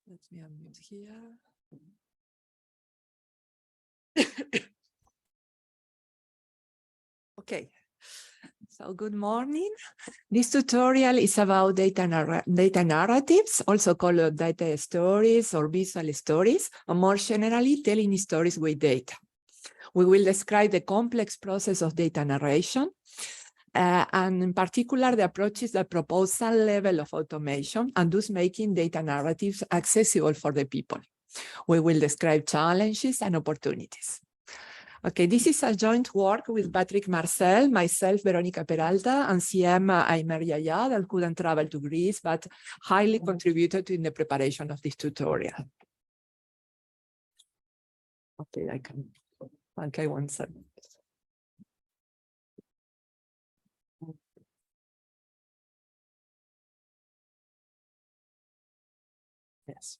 Let me unmute here. Okay, so good morning. This tutorial is about data narratives, also called data stories or visual stories, and more generally, telling stories with data. We will describe the complex process of data narration, and in particular, the approaches that propose some level of automation and thus making data narratives accessible for the people. We will describe challenges and opportunities. Okay, this is a joint work with Patrick Marcel, myself, Veronica Peralta, and CM Aimer Yaya, that couldn't travel to Greece, but highly contributed in the preparation of this tutorial. Okay, I can. Okay, one second. Yes.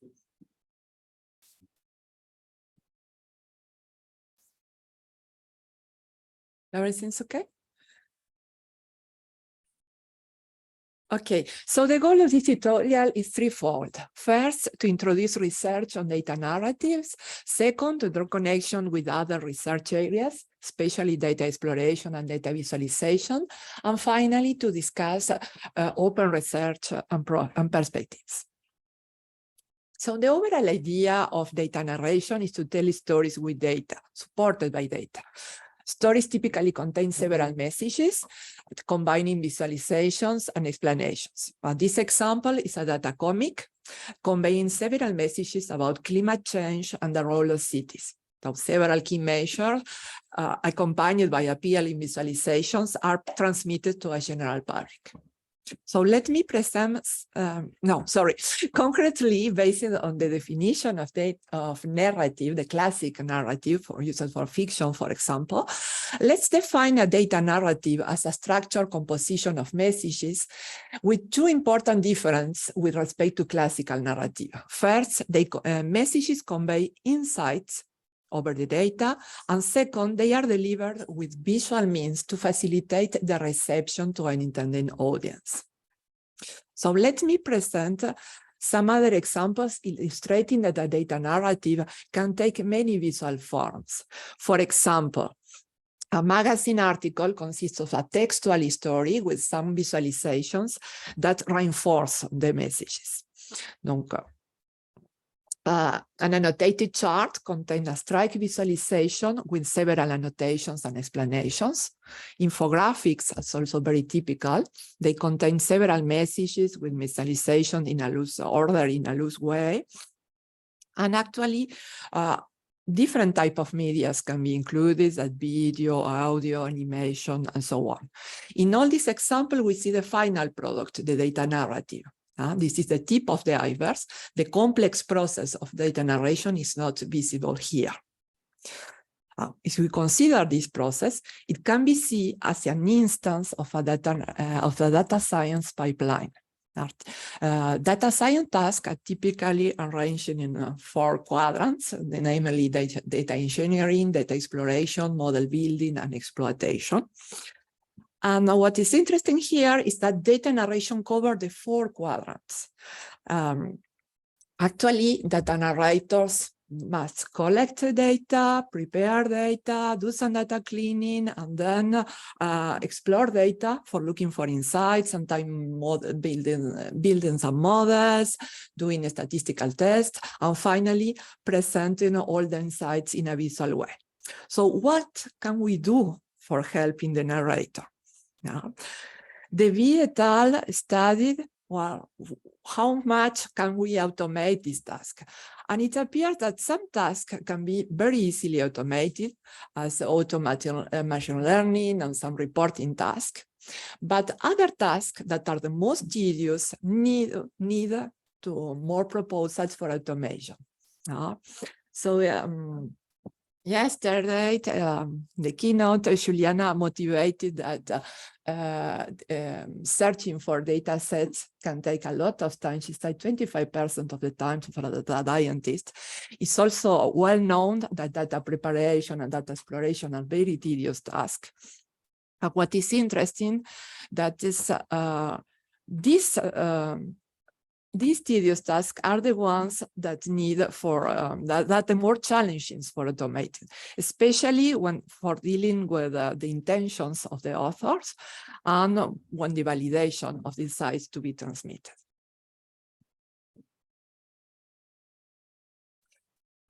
Everything's okay? Okay, so the goal of this tutorial is threefold. First, to introduce research on data narratives. Second, to draw connection with other research areas, especially data exploration and data visualization. And finally, to discuss open research and perspectives. So the overall idea of data narration is to tell stories with data, supported by data. Stories typically contain several messages, combining visualizations and explanations. This example is a data comic conveying several messages about climate change and the role of cities. So several key measures, accompanied by appealing visualizations, are transmitted to a general public. So let me present, concretely based on the definition of narrative, the classic narrative for used for fiction, for example. Let's define a data narrative as a structured composition of messages with two important differences with respect to classical narrative. First, messages convey insights over the data, and second, they are delivered with visual means to facilitate the reception to an intended audience. So let me present some other examples illustrating that a data narrative can take many visual forms. For example, a magazine article consists of a textual story with some visualizations that reinforce the messages. Donc, an annotated chart contains a strike visualization with several annotations and explanations. Infographics are also very typical. They contain several messages with visualization in a loose order, in a loose way. And actually, different types of media can be included, as video, audio, animation, and so on. In all these examples, we see the final product, the data narrative. This is the tip of the iceberg. The complex process of data narration is not visible here. If we consider this process, it can be seen as an instance of a data science pipeline. Data science tasks are typically arranged in 4 quadrants, namely data engineering, data exploration, model building, and exploitation. And what is interesting here is that data narration covers the 4 quadrants. Actually, data narrators must collect data, prepare data, do some data cleaning, and then explore data for looking for insights, sometimes building some models, doing a statistical test, and finally presenting all the insights in a visual way. So what can we do for helping the narrator? De Vie et al. Studied, well, how much can we automate this task? And it appears that some tasks can be very easily automated, as machine learning and some reporting tasks. But other tasks that are the most tedious need to more proposals for automation. So yesterday, the keynote, Juliana motivated that searching for data sets can take a lot of time. She said 25% of the time for a data scientist. It's also well known that data preparation and data exploration are very tedious tasks. But what is interesting that is this these tedious tasks are the ones that need for that are more challenging for automating, especially when for dealing with the intentions of the authors and when the validation of the insights to be transmitted.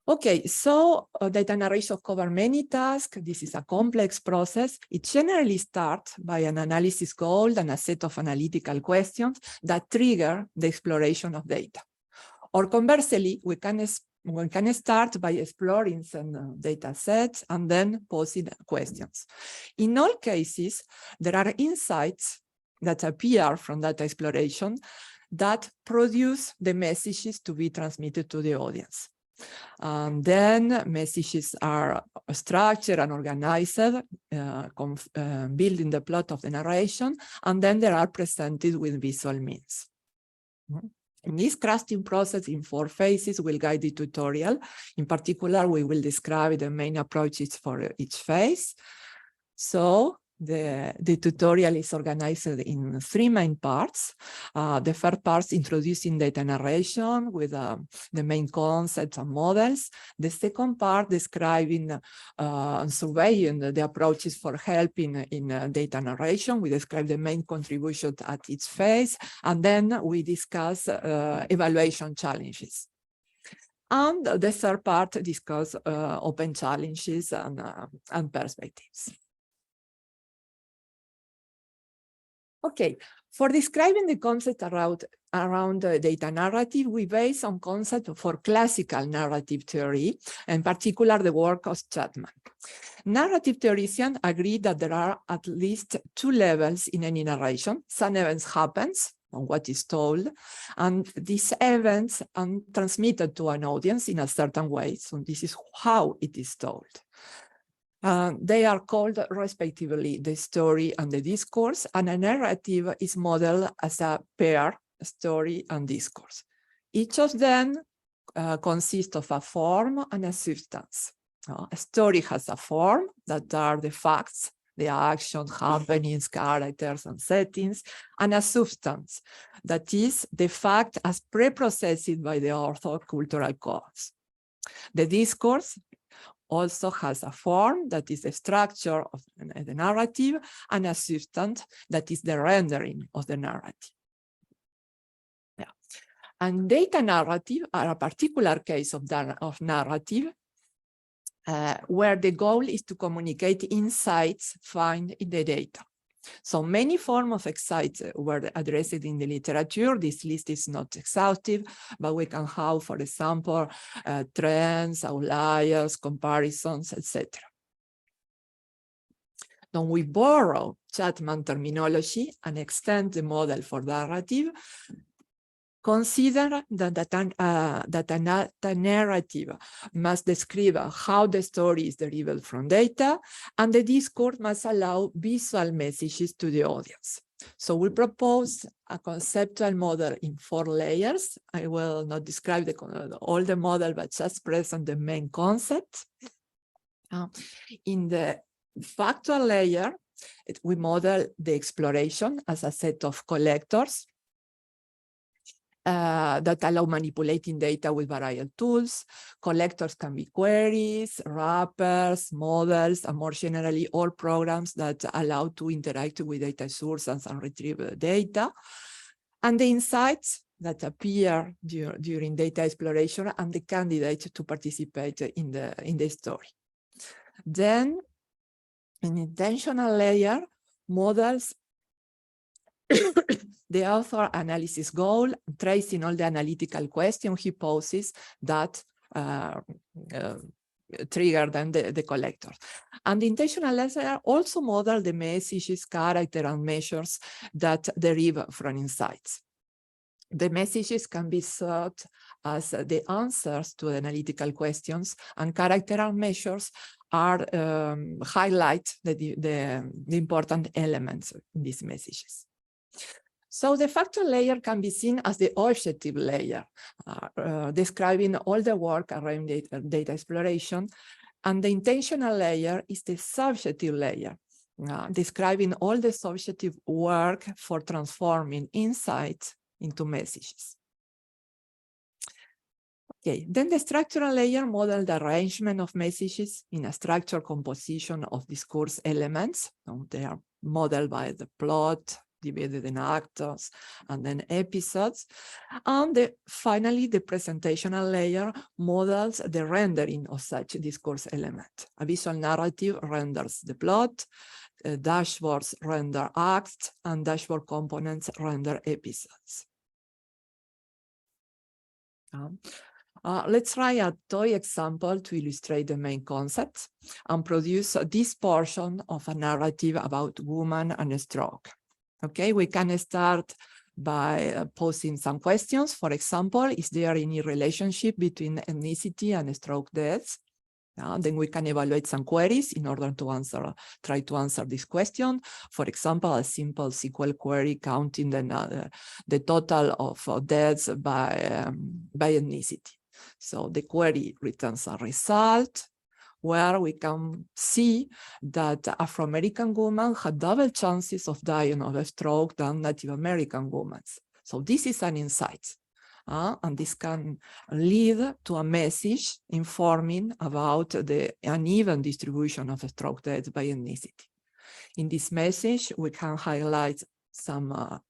Okay, so data narration covers many tasks. This is a complex process. It generally starts by an analysis goal and a set of analytical questions that trigger the exploration of data. Or conversely, we can start by exploring some data sets and then posing questions. In all cases, there are insights that appear from data exploration that produce the messages to be transmitted to the audience. And then messages are structured and organized, building the plot of the narration, and then they are presented with visual means. In this crafting process in 4 phases will guide the tutorial. In particular, we will describe the main approaches for each phase. So the tutorial is organized in 3 main parts. The first part introducing data narration with the main concepts and models. The second part describing and surveying the approaches for helping in data narration. We describe the main contributions at each phase, and then we discuss evaluation challenges. And the third part discuss open challenges and perspectives. Okay, for describing the concept around data narrative, we base on concept for classical narrative theory, in particular the work of Chapman. Narrative theoricians agree that there are at least 2 levels in any narration. Some events happens on what is told, and these events are transmitted to an audience in a certain way. So this is how it is told. They are called respectively the story and the discourse, and a narrative is modeled as a pair, story and discourse. Each of them consists of a form and a substance. A story has a form that are the facts, the actions, happenings, characters, and settings, and a substance that is the fact as pre-processed by the author cultural codes. The discourse also has a form that is the structure of the narrative and a substance that is the rendering of the narrative. Yeah. And data narrative are a particular case of narrative where the goal is to communicate insights found in the data. So many forms of insights were addressed in the literature. This list is not exhaustive, but we can have, for example, trends, outliers, comparisons, etc. Then we borrow Chapman terminology and extend the model for narrative. Consider that a narrative must describe how the story is derived from data, and the discourse must allow visual messages to the audience. So we propose a conceptual model in 4 layers. I will not describe all the model, but just present the main concept. In the factual layer, we model the exploration as a set of collectors that allow manipulating data with various tools. Collectors can be queries, wrappers, models, and more generally, all programs that allow to interact with data sources and retrieve the data. And the insights that appear during data exploration and the candidates to participate in the story. Then, in intentional layer, models the author analysis goal, tracing all the analytical questions he poses that trigger then the collectors. And the intentional layer also model the messages, character, and measures that derive from insights. The messages can be thought as the answers to the analytical questions, and character and measures are highlight the important elements in these messages. So the factual layer can be seen as the objective layer, describing all the work around data exploration, and the intentional layer is the subjective layer, describing all the subjective work for transforming insights into messages. Okay, then the structural layer models the arrangement of messages in a structured composition of discourse elements. They are modeled by the plot, divided in actors, and then episodes. And finally, the presentational layer models the rendering of such discourse element. A visual narrative renders the plot, dashboards render acts, and dashboard components render episodes. Let's try a toy example to illustrate the main concepts and produce this portion of a narrative about woman and stroke. Okay, we can start by posing some questions. For example, is there any relationship between ethnicity and stroke deaths? Then we can evaluate some queries in order to try to answer this question. For example, a simple SQL query counting the total of deaths by ethnicity. So the query returns a result where we can see that Afro-American women had double chances of dying of a stroke than Native American women. So this is an insight. And this can lead to a message informing about the uneven distribution of stroke deaths by ethnicity. In this message, we can highlight some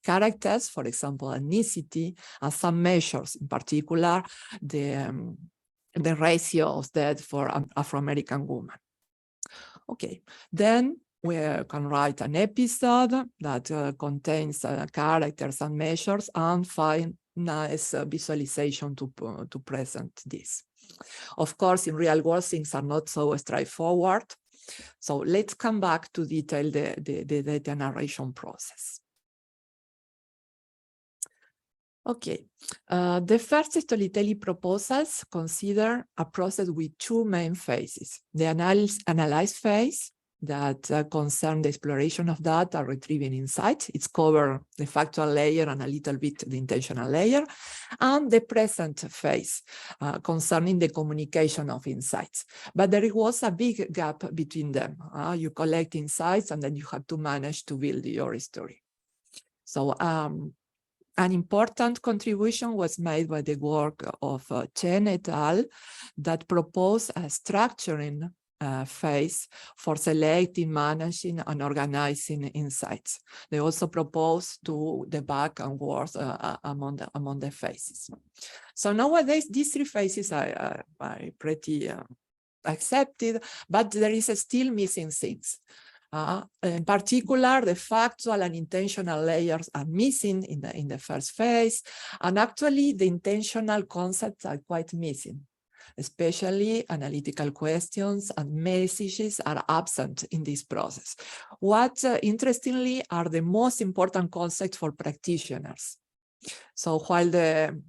characters, for example, ethnicity, and some measures, in particular, the ratio of death for Afro-American women. Okay, then we can write an episode that contains characters and measures and find nice visualization to present this. Of course, in real world, things are not so straightforward. So let's come back to detail the data narration process. Okay, the first storytelling proposals consider a process with two main phases. The analyze phase that concern the exploration of data, retrieving insights. It's covered the factual layer and a little bit the intentional layer. And the present phase concerning the communication of insights. But there was a big gap between them. You collect insights and then you have to manage to build your story. So an important contribution was made by the work of Chen et al. That proposed a structuring phase for selecting, managing, and organizing insights. They also proposed to the back and forth among the phases. So nowadays, these three phases are pretty accepted, but there is still missing things. In particular, the factual and intentional layers are missing in the first phase, and actually the intentional concepts are quite missing. Especially analytical questions and messages are absent in this process. What, interestingly, are the most important concepts for practitioners. So while the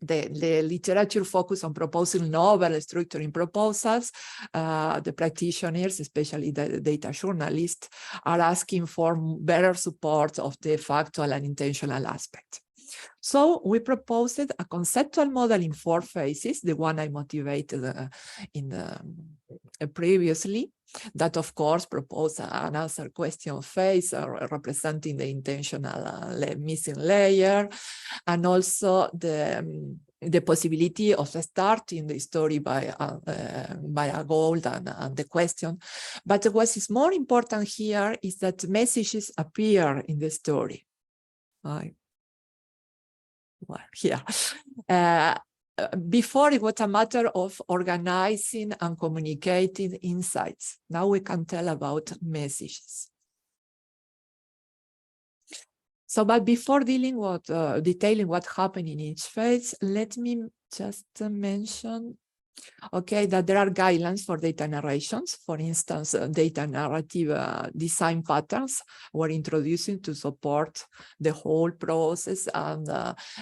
literature focus on proposing novel structuring proposals, the practitioners, especially the data journalists, are asking for better support of the factual and intentional aspect. So we proposed a conceptual model in 4 phases, the one I motivated previously, that of course proposed an answer question phase representing the intentional missing layer, and also the possibility of starting the story by a goal and the question. But what is more important here is that messages appear in the story. Well, here. Before it was a matter of organizing and communicating insights. Now we can tell about messages. So, but before detailing what happened in each phase, let me just mention, okay, that there are guidelines for data narrations. For instance, data narrative design patterns were introduced to support the whole process and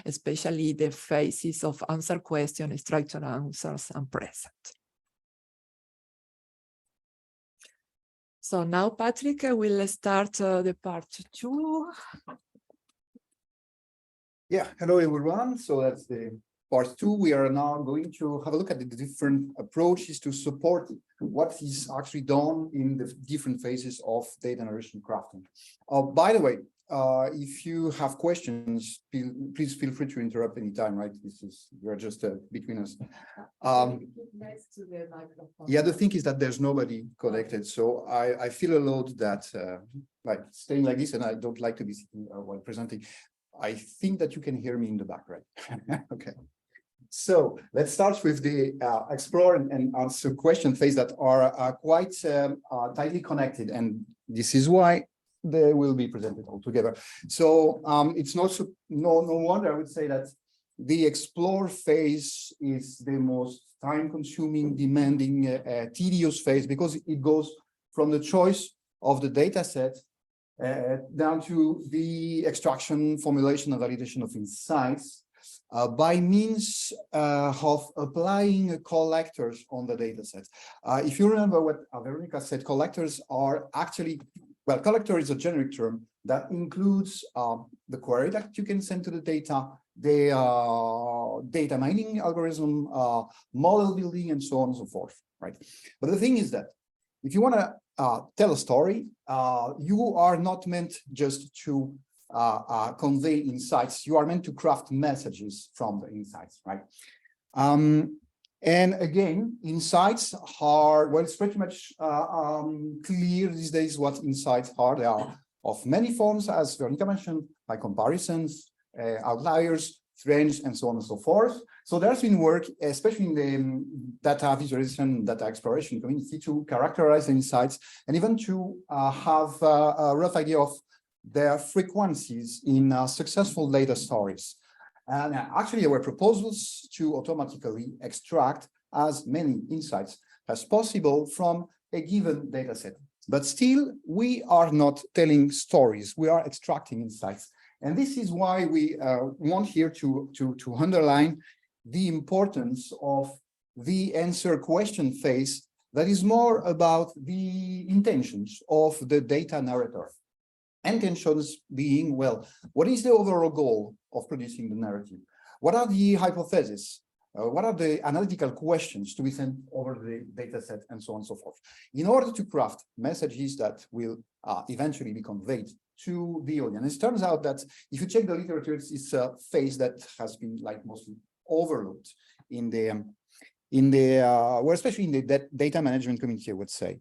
especially the phases of answer question, structured answers, and present. So now, Patrick, will start the part 2. Yeah, hello everyone. So that's the part 2. We are now going to have a look at the different approaches to support what is actually done in the different phases of data narration crafting. By the way, if you have questions, please feel free to interrupt anytime, right? You're just between us. Next to the microphone. Yeah, the thing is that there's nobody connected, so I feel allowed that like staying like this, and I don't like to be sitting while presenting. I think that you can hear me in the back, right? Okay. So let's start with the explore and answer question phase that are quite tightly connected, and this is why they will be presented all together. So it's no wonder I would say that the explore phase is the most time-consuming, demanding, tedious phase, because it goes from the choice of the data set down to the extraction, formulation, and validation of insights by means of applying collectors on the data set. If you remember what Veronica said, collectors are actually, well, collector is a generic term that includes the query that you can send to the data, the data mining algorithm, model building, and so on and so forth, right? But the thing is that if you want to tell a story, you are not meant just to convey insights. You are meant to craft messages from the insights, right? And again, insights are, well, it's pretty much clear these days what insights are. They are of many forms, as Veronica mentioned, by comparisons, outliers, trends, and so on and so forth. So there's been work, especially in the data visualization, data exploration community, to characterize the insights and even to have a rough idea of their frequencies in successful data stories. And actually, there were proposals to automatically extract as many insights as possible from a given data set. But still, we are not telling stories, we are extracting insights. And this is why we want here to underline the importance of the answer question phase that is more about the intentions of the data narrator. Intentions being, well, what is the overall goal of producing the narrative? What are the hypotheses? What are the analytical questions to be sent over the data set, and so on and so forth, in order to craft messages that will eventually be conveyed to the audience. It turns out that if you check the literature, it's a phase that has been like mostly overlooked in the well, especially in the data management community, I would say.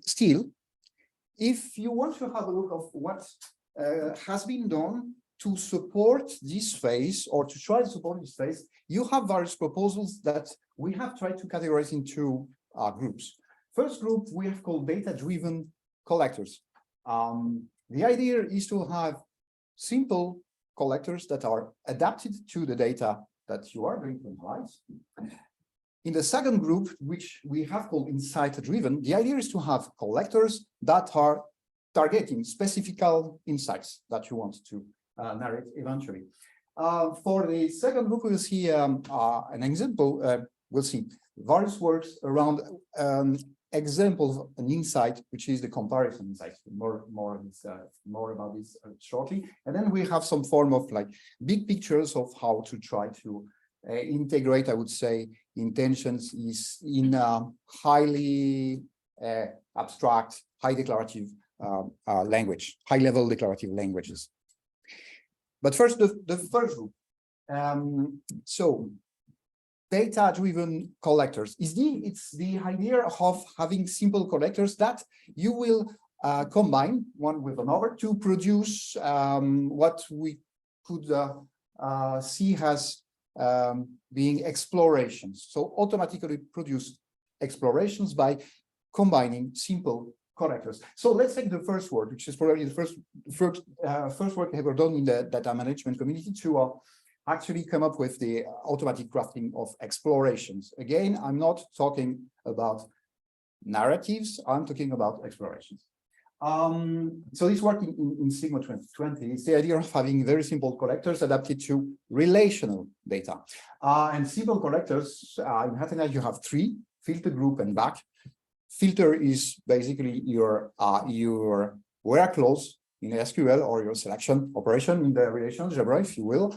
Still, if you want to have a look of what has been done to support this phase, or to try to support this phase, you have various proposals that we have tried to categorize into groups. First group we have called data-driven collectors. The idea is to have simple collectors that are adapted to the data that you are going to analyze. In the second group, which we have called insight-driven, the idea is to have collectors that are targeting specific insights that you want to narrate eventually. For the second group, we'll see an example. We'll see various works around examples of an insight, which is the comparison insight. More about this shortly. And then we have some form of like big pictures of how to try to integrate, I would say, intentions is in highly abstract, high declarative language, high-level declarative languages. But first, the first group. So, data-driven collectors it's the idea of having simple collectors that you will combine one with another to produce what we could see as being explorations. So automatically produce explorations by combining simple collectors. So let's take the first word, which is probably the first work ever done in the data management community to actually come up with the automatic crafting of explorations. Again, I'm not talking about narratives, I'm talking about explorations. So this work in Sigma 2020 is the idea of having very simple collectors adapted to relational data. And simple collectors, in Hatena you have three: filter, group, and back. Filter is basically your where clause in SQL, or your selection operation in the relational algebra, if you will.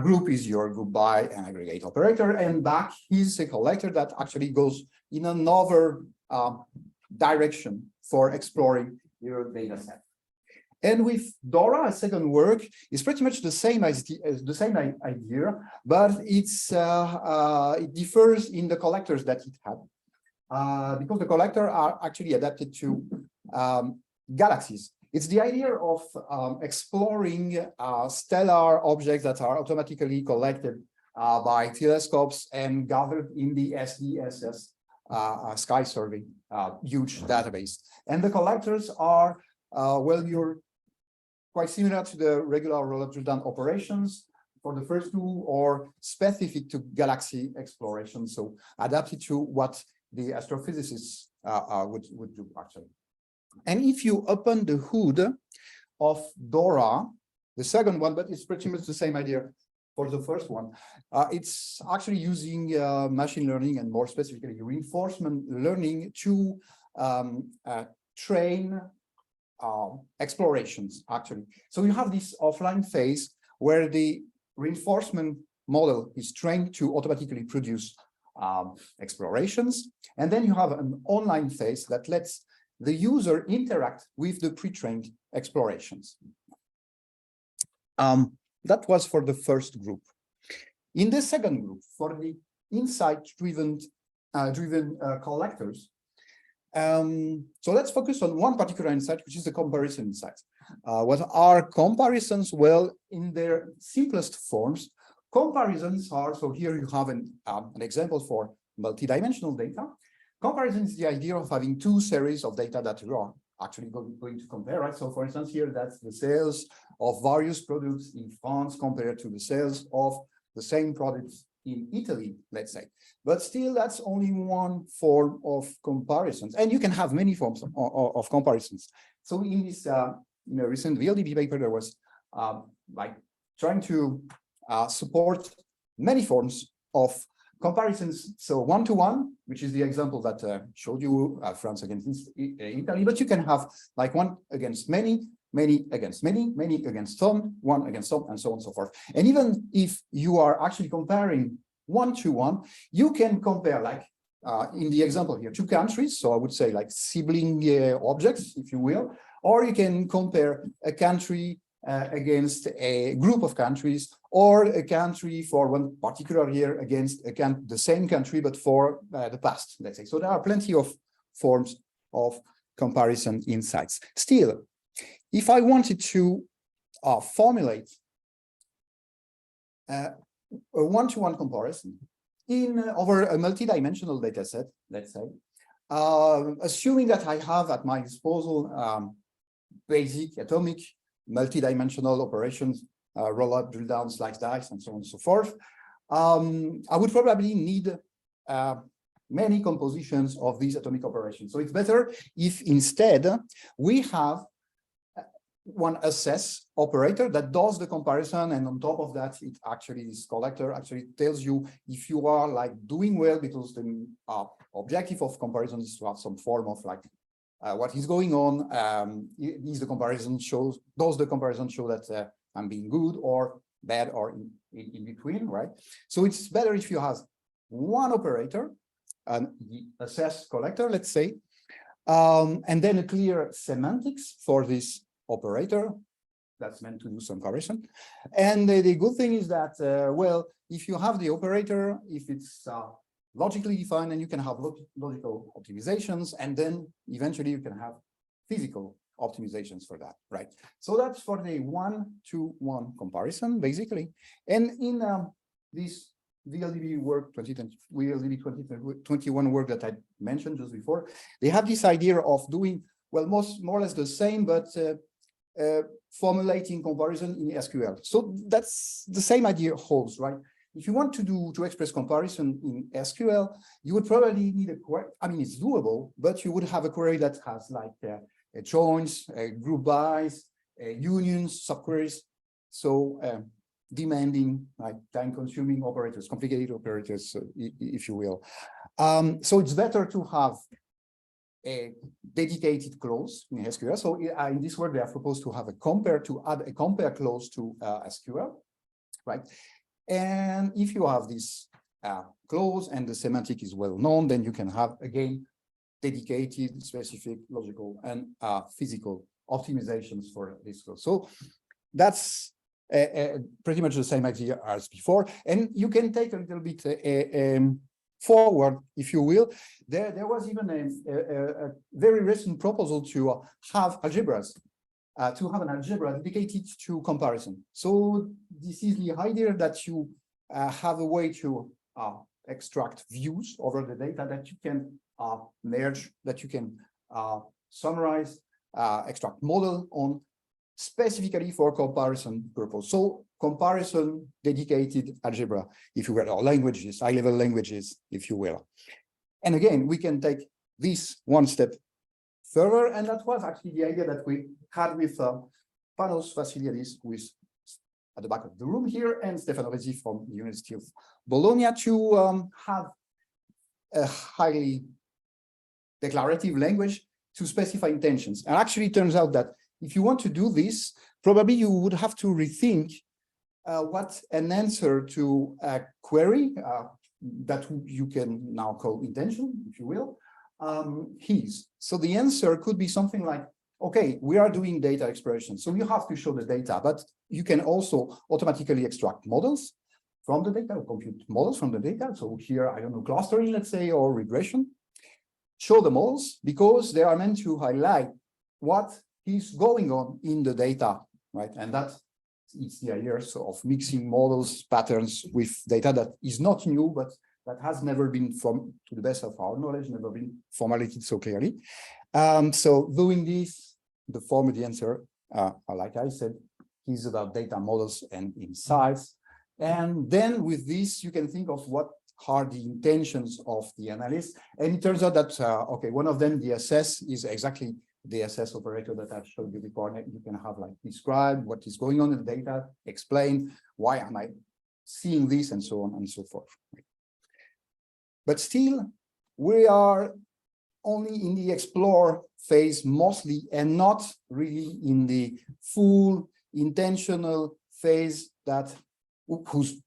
Group is your group by and aggregate operator, and back is a collector that actually goes in another direction for exploring your data set. And with Dora, a second work is pretty much the same idea, but it differs in the collectors that it had, because the collectors are actually adapted to galaxies. It's the idea of exploring stellar objects that are automatically collected by telescopes and gathered in the SDSS sky survey, huge database. And the collectors are, well, you're quite similar to the regular roll-up drill-down operations for the first two, or specific to galaxy exploration, so adapted to what the astrophysicists would do, actually. And if you open the hood of Dora, the second one, but it's pretty much the same idea for the first one, it's actually using machine learning, and more specifically reinforcement learning, to train explorations, actually. So you have this offline phase where the reinforcement model is trained to automatically produce explorations, and then you have an online phase that lets the user interact with the pre-trained explorations. That was for the first group. In the second group, for the insight-driven collectors, so let's focus on one particular insight, which is the comparison insight. What are comparisons? Well, in their simplest forms, comparisons are, so here you have an example for multidimensional data. Comparison is the idea of having two series of data that you are actually going to compare, right? So for instance, here, that's the sales of various products in France compared to the sales of the same products in Italy, let's say. But still, that's only one form of comparisons. And you can have many forms of comparisons. So in this recent VLDB paper, there was like trying to support many forms of comparisons. So one-to-one, which is the example that showed you France against Italy, but you can have like one against many, many against many, many against some, one against some, and so on and so forth. And even if you are actually comparing one-to-one, you can compare, like in the example here, two countries. So I would say like sibling objects, if you will, or you can compare a country against a group of countries, or a country for one particular year against the same country, but for the past, let's say. So there are plenty of forms of comparison insights. Still, if I wanted to formulate a one-to-one comparison over a multidimensional data set, let's say, assuming that I have at my disposal basic atomic multidimensional operations, roll-up, drill down, slice, dice, and so on and so forth, I would probably need many compositions of these atomic operations. So it's better if instead we have one assess operator that does the comparison, and on top of that, it actually, this collector actually tells you if you are like doing well, because the objective of comparison is to have some form of like what is going on. Does the comparison show that I'm being good or bad, or in between, right? So it's better if you have one operator, the assess collector, let's say, and then a clear semantics for this operator that's meant to do some comparison. And the good thing is that, well, if you have the operator, if it's logically defined, and you can have logical optimizations, and then eventually you can have physical optimizations for that, right? So that's for the one-to-one comparison, basically. And in this VLDB work, VLDB 2021 work that I mentioned just before, they have this idea of doing, well, more or less the same, but formulating comparison in SQL. So that's the same idea holds, right? If you want to express comparison in SQL, you would probably need a query. I mean, it's doable, but you would have a query that has like joins, group bys, unions, subqueries. So demanding, like time-consuming operators, complicated operators, if you will. So it's better to have a dedicated clause in SQL. So in this work, they are proposed to have add a compare clause to SQL, right? And if you have this clause and the semantic is well known, then you can have, again, dedicated, specific, logical, and physical optimizations for this code. So that's pretty much the same idea as before. And you can take a little bit forward, if you will. There was even a very recent proposal to have algebras, to have an algebra dedicated to comparison. So this is the idea that you have a way to extract views over the data that you can merge, that you can summarize, extract model on, specifically for comparison purpose. So comparison dedicated algebra, if you will, or languages, high-level languages, if you will. And again, we can take this one step further, and that was actually the idea that we had with Panos Vassiliadis, who is at the back of the room here, and Stefano Resi from the University of Bologna, to have a highly declarative language to specify intentions. And actually, it turns out that if you want to do this, probably you would have to rethink what an answer to a query that you can now call intention, if you will, is. So the answer could be something like, okay, we are doing data exploration, so you have to show the data, but you can also automatically extract models from the data, or compute models from the data. So here, I don't know, clustering, let's say, or regression. Show the models because they are meant to highlight what is going on in the data, right? And that is the idea of mixing models, patterns with data that is not new, but that has never been, to the best of our knowledge, never been formulated so clearly. So doing this, the form of the answer, like I said, is about data models and insights. And then with this, you can think of what are the intentions of the analyst. And it turns out that, okay, one of them, the assess, is exactly the assess operator that I've showed you before. You can have like describe what is going on in the data, explain why am I seeing this, and so on and so forth. But still, we are only in the explore phase mostly, and not really in the full intentional phase that whose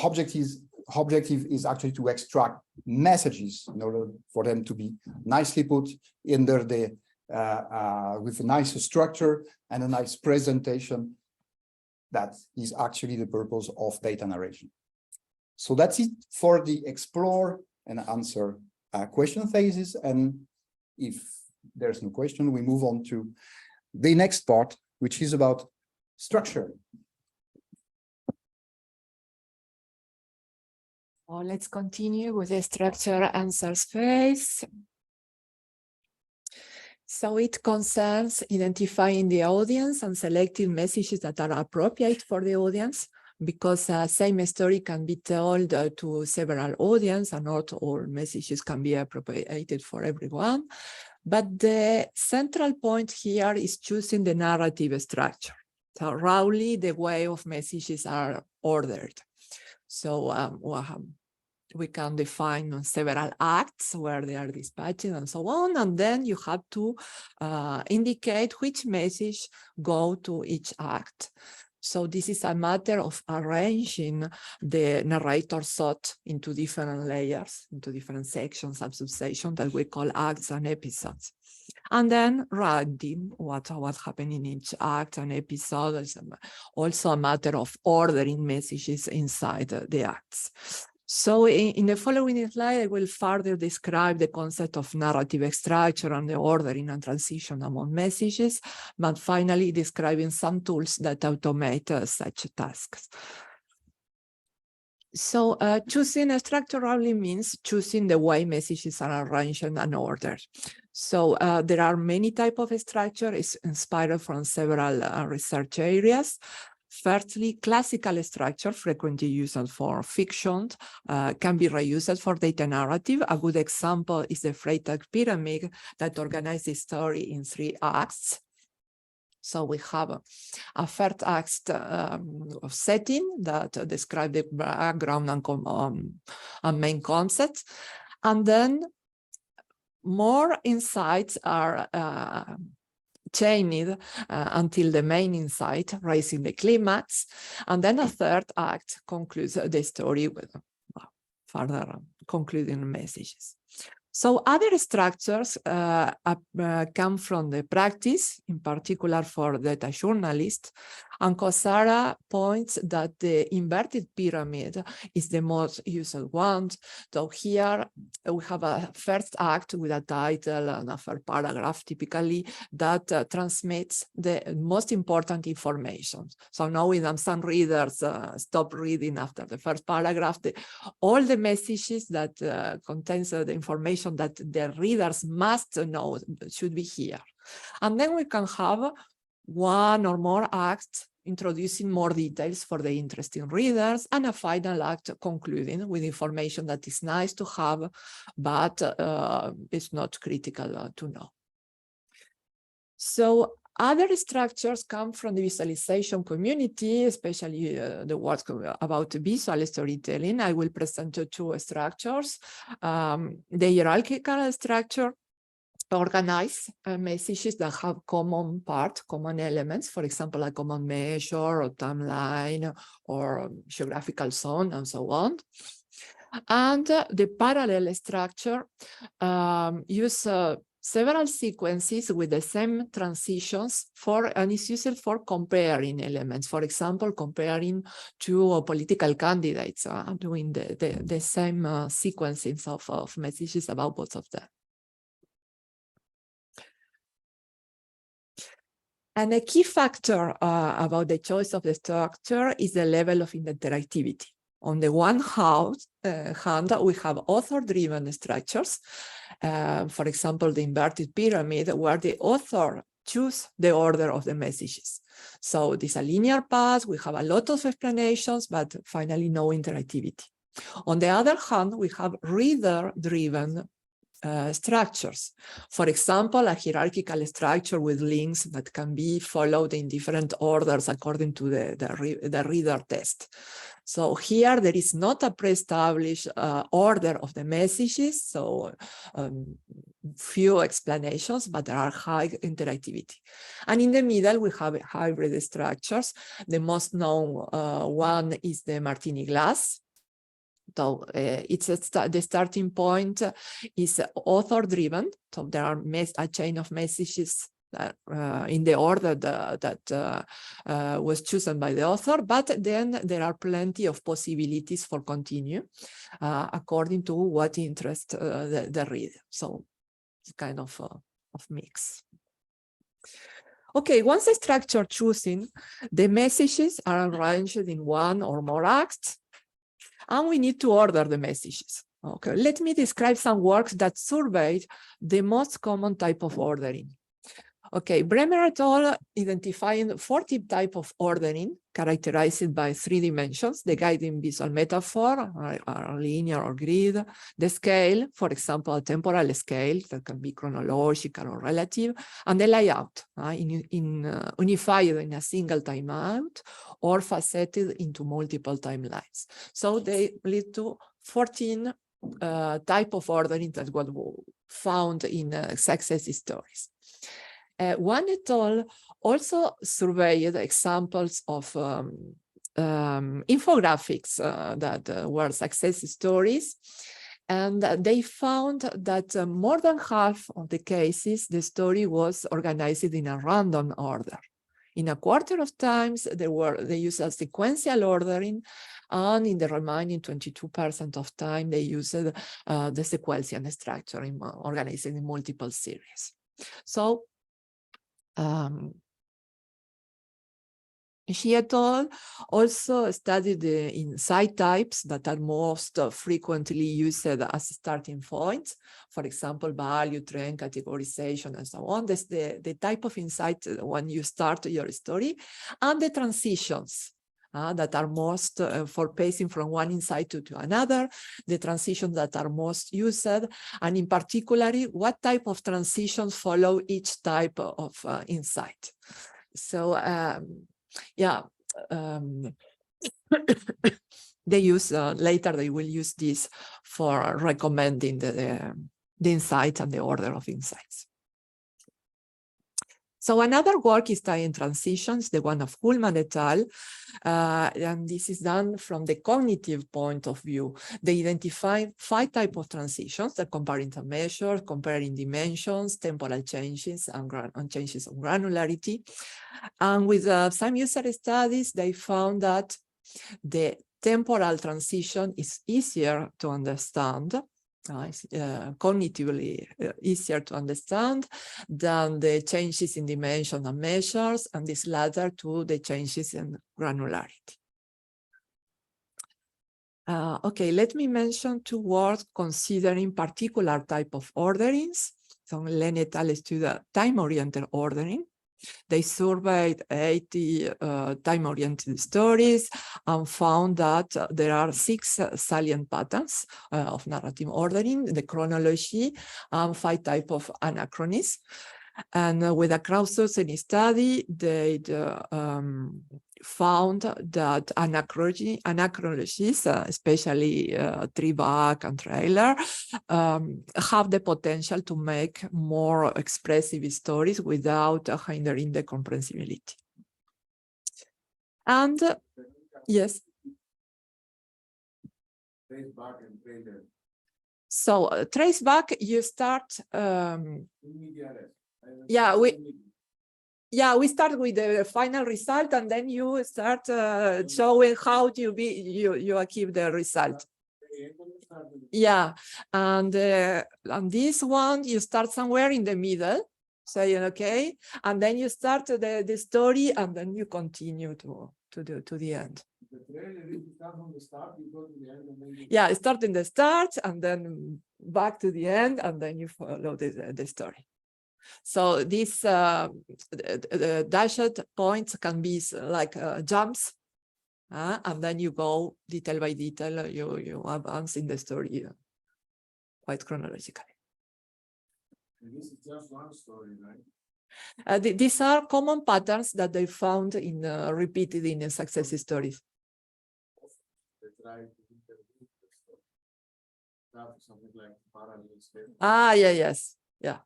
objective is actually to extract messages in order for them to be nicely put under the with a nice structure and a nice presentation. That is actually the purpose of data narration. So that's it for the explore and answer question phases. And if there's no question, we move on to the next part, which is about structure. Well, let's continue with the structure answers phase. So it concerns identifying the audience and selecting messages that are appropriate for the audience, because same story can be told to several audience, and not all messages can be appropriated for everyone. But the central point here is choosing the narrative structure. So roughly the way of messages are ordered. So we can define several acts where they are dispatching and so on, and then you have to indicate which message go to each act. So this is a matter of arranging the narrator thought into different layers, into different sections and subsections that we call acts and episodes. And then writing what happened in each act and episode is also a matter of ordering messages inside the acts. So in the following slide, I will further describe the concept of narrative structure and the ordering and transition among messages, but finally describing some tools that automate such tasks. So choosing a structure only means choosing the way messages are arranged and ordered. So there are many types of structure. It's inspired from several research areas. Firstly, classical structure, frequently used for fiction, can be reused for data narrative. A good example is the Freytag pyramid that organizes the story in 3 acts. So we have a first act of setting that describes the background and main concepts. And then more insights are chained until the main insight, raising the climax. And then a third act concludes the story with further concluding messages. So other structures come from the practice, in particular for data journalists, and Kosara points that the inverted pyramid is the most used one. So here we have a first act with a title and a first paragraph, typically, that transmits the most important information. So knowing that some readers stop reading after the first paragraph, all the messages that contains the information that the readers must know should be here. And then we can have one or more acts introducing more details for the interesting readers, and a final act concluding with information that is nice to have, but it's not critical to know. So other structures come from the visualization community, especially the work about visual storytelling. I will present two structures. The hierarchical structure organize messages that have common elements, for example, a common measure or timeline or geographical zone and so on. And the parallel structure uses several sequences with the same transitions and is used for comparing elements. For example, comparing two political candidates doing the same sequencing of messages about both of them. And a key factor about the choice of the structure is the level of interactivity. On the one hand, we have author-driven structures. For example, the inverted pyramid, where the author chooses the order of the messages. So this is a linear path. We have a lot of explanations, but finally no interactivity. On the other hand, we have reader-driven structures. For example, a hierarchical structure with links that can be followed in different orders according to the reader test. So here there is not a pre-established order of the messages, so few explanations, but there are high interactivity. And in the middle, we have hybrid structures. The most known one is the Martini glass. So the starting point is author-driven. So there are a chain of messages that, in the order that was chosen by the author, but then there are plenty of possibilities for continue according to what interests the reader. So it's kind of mix. Okay, once the structure chosen, the messages are arranged in one or more acts, and we need to order the messages. Okay, let me describe some works that surveyed the most common type of ordering. Okay, Bremer et al. Identifying 40 types of ordering characterized by 3 dimensions: the guiding visual metaphor, or linear or grid, the scale, for example, a temporal scale that can be chronological or relative, and the layout, unified in a single timeout or faceted into multiple timelines. So they lead to 14 type of ordering that was found in success stories. One et al. Also surveyed examples of infographics that were success stories, and they found that more than half of the cases, the story was organized in a random order. In a quarter of times, they used a sequential ordering, and in the remaining 22% of time, they used the sequential structure organized in multiple series. So, she et al. Also studied the insight types that are most frequently used as starting points. For example, value, trend, categorization, and so on. That's the type of insight when you start your story, and the transitions that are most for pacing from one insight to another, the transitions that are most used, and in particular, what type of transitions follow each type of insight. So, they use, later they will use this for recommending the insight and the order of insights. So another work is time transitions, the one of Ullman et al. And this is done from the cognitive point of view. They identify 5 types of transitions, the comparing the measures, comparing dimensions, temporal changes, and changes of granularity. And with some user studies, they found that the temporal transition is easier to understand, cognitively easier to understand than the changes in dimension and measures, and this latter to the changes in granularity. Okay, let me mention 2 words considering particular type of orderings. So Lehn et al. Studied time-oriented ordering. They surveyed 80 time-oriented stories and found that there are 6 salient patterns of narrative ordering, the chronology, and 5 types of anachronisms. And with a crowdsourcing study, they found that anachronologies, especially Trivak and Trailer, have the potential to make more expressive stories without hindering the comprehensibility. And yes. Trace back and trailer. So trace back, you start. We start with the final result, and then you start showing how you achieve the result. Yeah, and on this one, you start somewhere in the middle, saying okay, and then you start the story, and then you continue to the end. The trailer, if you start from the start, you go to the end, and then you... Yeah, start in the start, and then back to the end, and then you follow the story. So these the dashed points can be like jumps, and then you go detail by detail. You advance in the story quite chronologically. And this is just one story, right? These are common patterns that they found in repeated in success stories. They try to interpret the story. Have something like parallel story. Yes, yeah.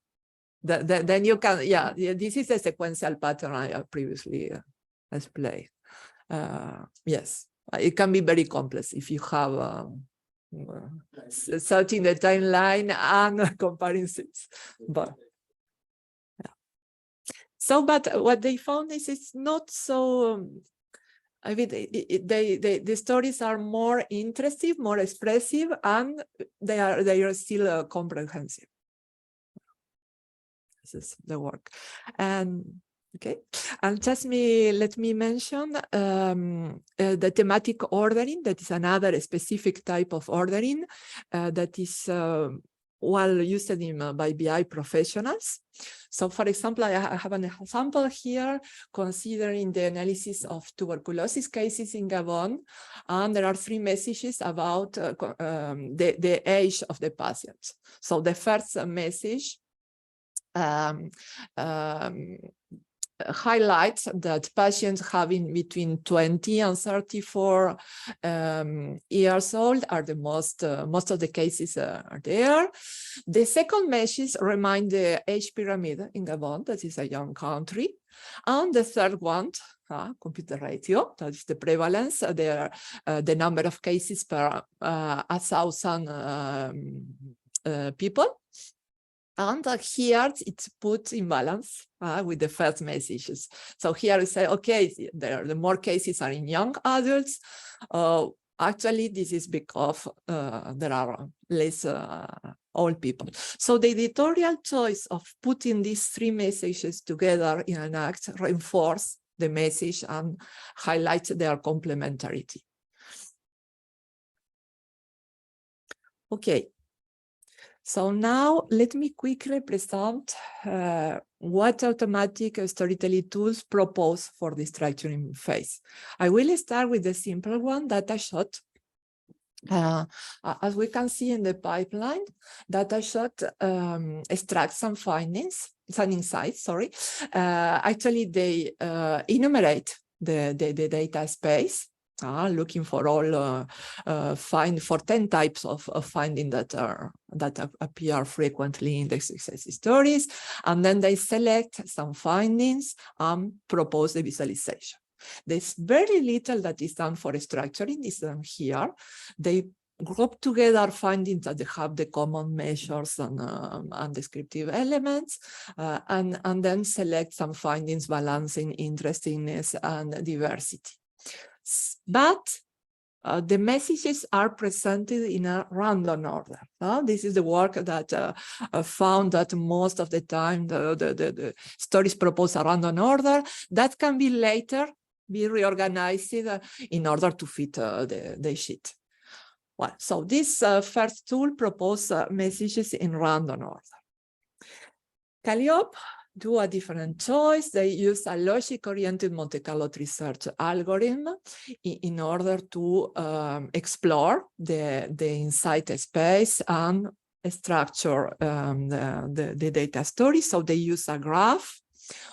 Then you can, this is a sequential pattern I previously explained. Yes, it can be very complex if you have searching the timeline and comparisons. But but what they found is it's not so. I mean, the stories are more interesting, more expressive, and they are still comprehensive. This is the work. And okay, and let me mention the thematic ordering. That is another specific type of ordering that is well used by BI professionals. So, for example, I have an example here considering the analysis of tuberculosis cases in Gabon, and there are 3 messages about the age of the patients. So the first message highlights that patients having between 20 and 34 years old are the most of the cases are there. The second message remind the age pyramid in Gabon, that is a young country. And the third one, computer ratio, that is the prevalence, the number of cases per 1,000 people. And here it's put in balance with the first messages. So here we say, okay, the more cases are in young adults. Actually, this is because there are less old people. So the editorial choice of putting these 3 messages together in an act reinforce the message and highlights their complementarity. Okay. So now let me quickly present what automatic storytelling tools propose for the structuring phase. I will start with the simple one, DataShot. As we can see in the pipeline, DataShot extracts some insights. Actually, they enumerate the data space looking for all for 10 types of finding that appear frequently in the success stories, and then they select some findings and propose the visualization. There's very little that is done for structuring. Is done here. They group together findings that they have the common measures and descriptive elements, and then select some findings balancing interestingness and diversity. But the messages are presented in a random order. This is the work that found that most of the time the stories propose a random order that can be later be reorganized in order to fit the sheet. Well, so this first tool proposes messages in random order. Calliope do a different choice. They use a logic-oriented Monte Carlo tree search algorithm in order to explore the insight space and structure the data story. So they use a graph.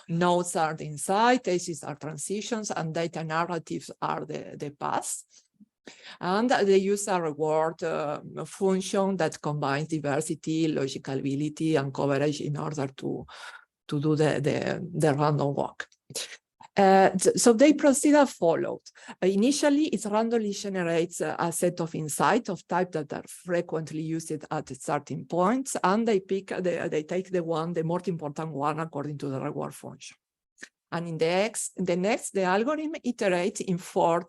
Nodes are the insight, ages are transitions, and data narratives are the paths. And they use a reward function that combines diversity, logicability, and coverage in order to do the random walk. So they proceed as follows. Initially, it randomly generates a set of insights of type that are frequently used at starting points, and they take the most important one according to the reward function. And in the algorithm iterates in 4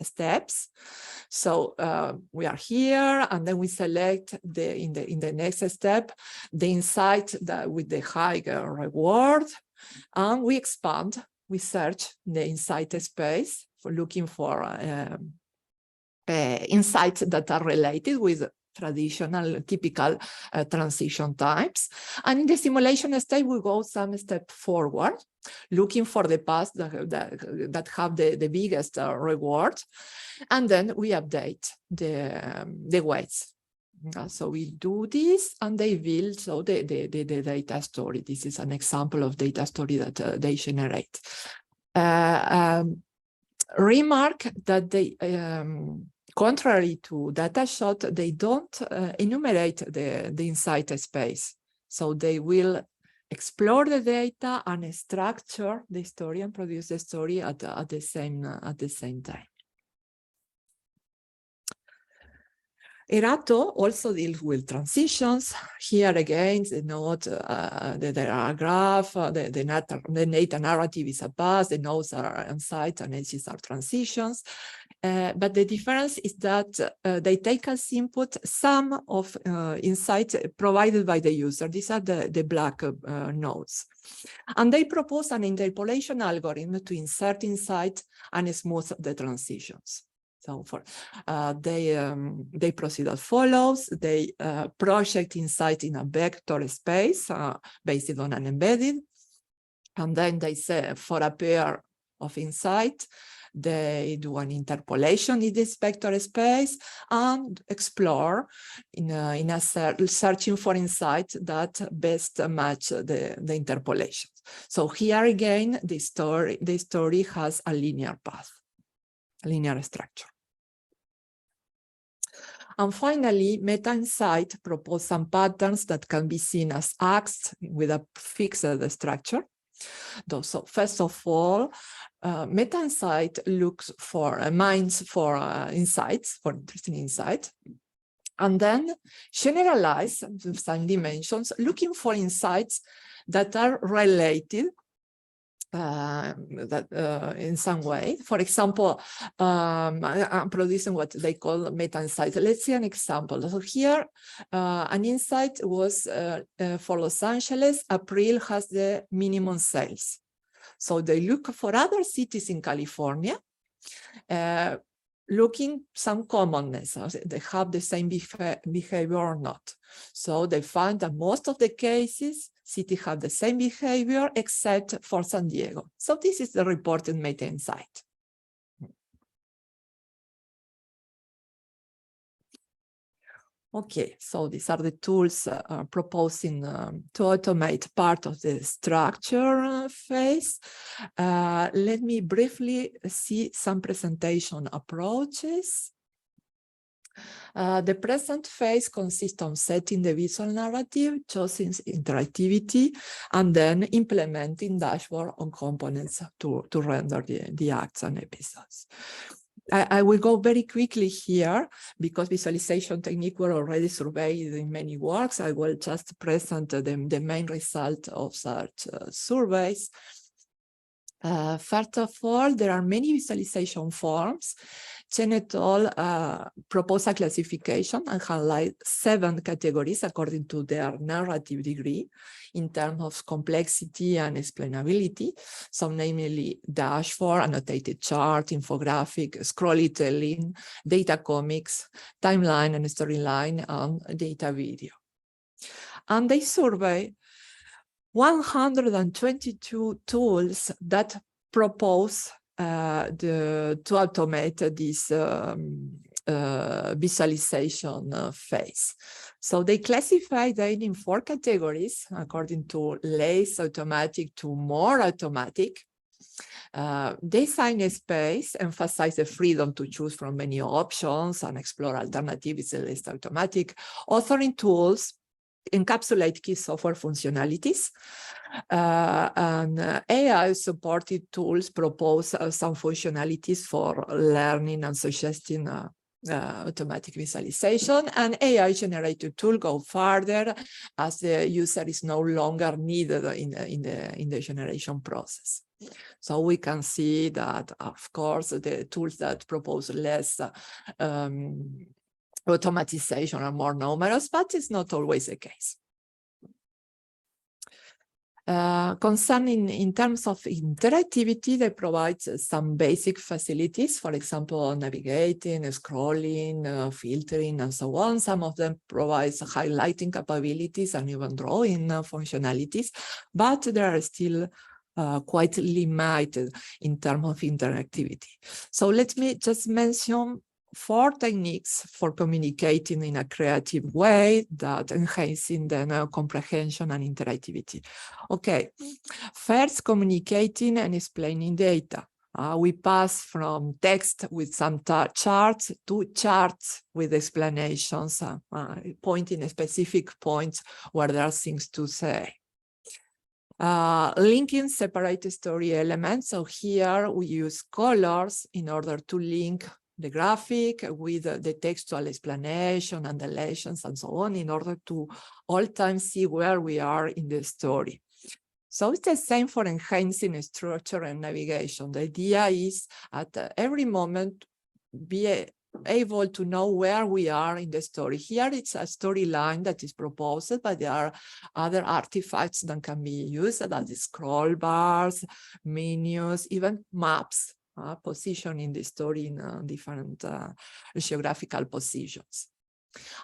steps. So we are here, and then we select in the next step the insight with the higher reward, and we expand. We search the insight space for looking for insights that are related with traditional, typical transition types. And in the simulation state, we go some step forward, looking for the paths that have the biggest reward. And then we update the weights. So we do this, and they build the data story. This is an example of data story that they generate. Remark that they, contrary to DataShot, they don't enumerate the insight space. So they will explore the data and structure the story and produce the story at the same time. Erato also deals with transitions. Here again, note there are a graph, the data narrative is a path, the nodes are insights and edges are transitions. But the difference is that they take as input some of insights provided by the user. These are the black nodes. And they propose an interpolation algorithm to insert insight and smooth the transitions. So they proceed as follows. They project insight in a vector space based on an embedded. And then they say for a pair of insight, they do an interpolation in this vector space and explore searching for insights that best match the interpolation. So here again, the story has a linear path, a linear structure. And finally, meta-insight proposes some patterns that can be seen as acts with a fixed structure. So first of all, meta-insight looks for mines for insights, for interesting insights, and then generalize some dimensions, looking for insights that are related in some way. For example, I'm producing what they call meta-insights. Let's see an example. So here, an insight was for Los Angeles, April has the minimum sales. So they look for other cities in California, looking some commonness. They have the same behavior or not. So they find that most of the cases, cities have the same behavior except for San Diego. So this is the reported meta-insight. Okay, so these are the tools proposing to automate part of the structure phase. Let me briefly see some presentation approaches. The present phase consists of setting the visual narrative, choosing interactivity, and then implementing dashboard on components to render the acts and episodes. I will go very quickly here because visualization technique were already surveyed in many works. I will just present the main result of such surveys. First of all, there are many visualization forms. Chen et al. Propose a classification and highlight 7 categories according to their narrative degree in terms of complexity and explainability. So namely dashboard, annotated chart, infographic, scrollytelling, data comics, timeline and storyline, and data video. And they survey 122 tools that propose to automate this visualization phase. So they classify them in 4 categories according to less automatic to more automatic. Design a space, emphasize the freedom to choose from many options and explore alternatives, less automatic. Authoring tools encapsulate key software functionalities, and AI-supported tools propose some functionalities for learning and suggesting automatic visualization, and AI-generated tool go further as the user is no longer needed in the generation process. So we can see that, of course, the tools that propose less automatization are more numerous, but it's not always the case. Concerning in terms of interactivity, they provide some basic facilities, for example, navigating, scrolling, filtering, and so on. Some of them provide highlighting capabilities and even drawing functionalities, but they are still quite limited in terms of interactivity. So let me just mention 4 techniques for communicating in a creative way that enhancing the comprehension and interactivity. Okay, first, communicating and explaining data. We pass from text with some charts to charts with explanations, pointing at specific points where there are things to say. Linking separate story elements. So here we use colors in order to link the graphic with the textual explanation and the legends and so on in order to all time see where we are in the story. So it's the same for enhancing structure and navigation. The idea is at every moment be able to know where we are in the story. Here it's a storyline that is proposed, but there are other artifacts that can be used, that is scroll bars, menus, even maps, positioning the story in different geographical positions.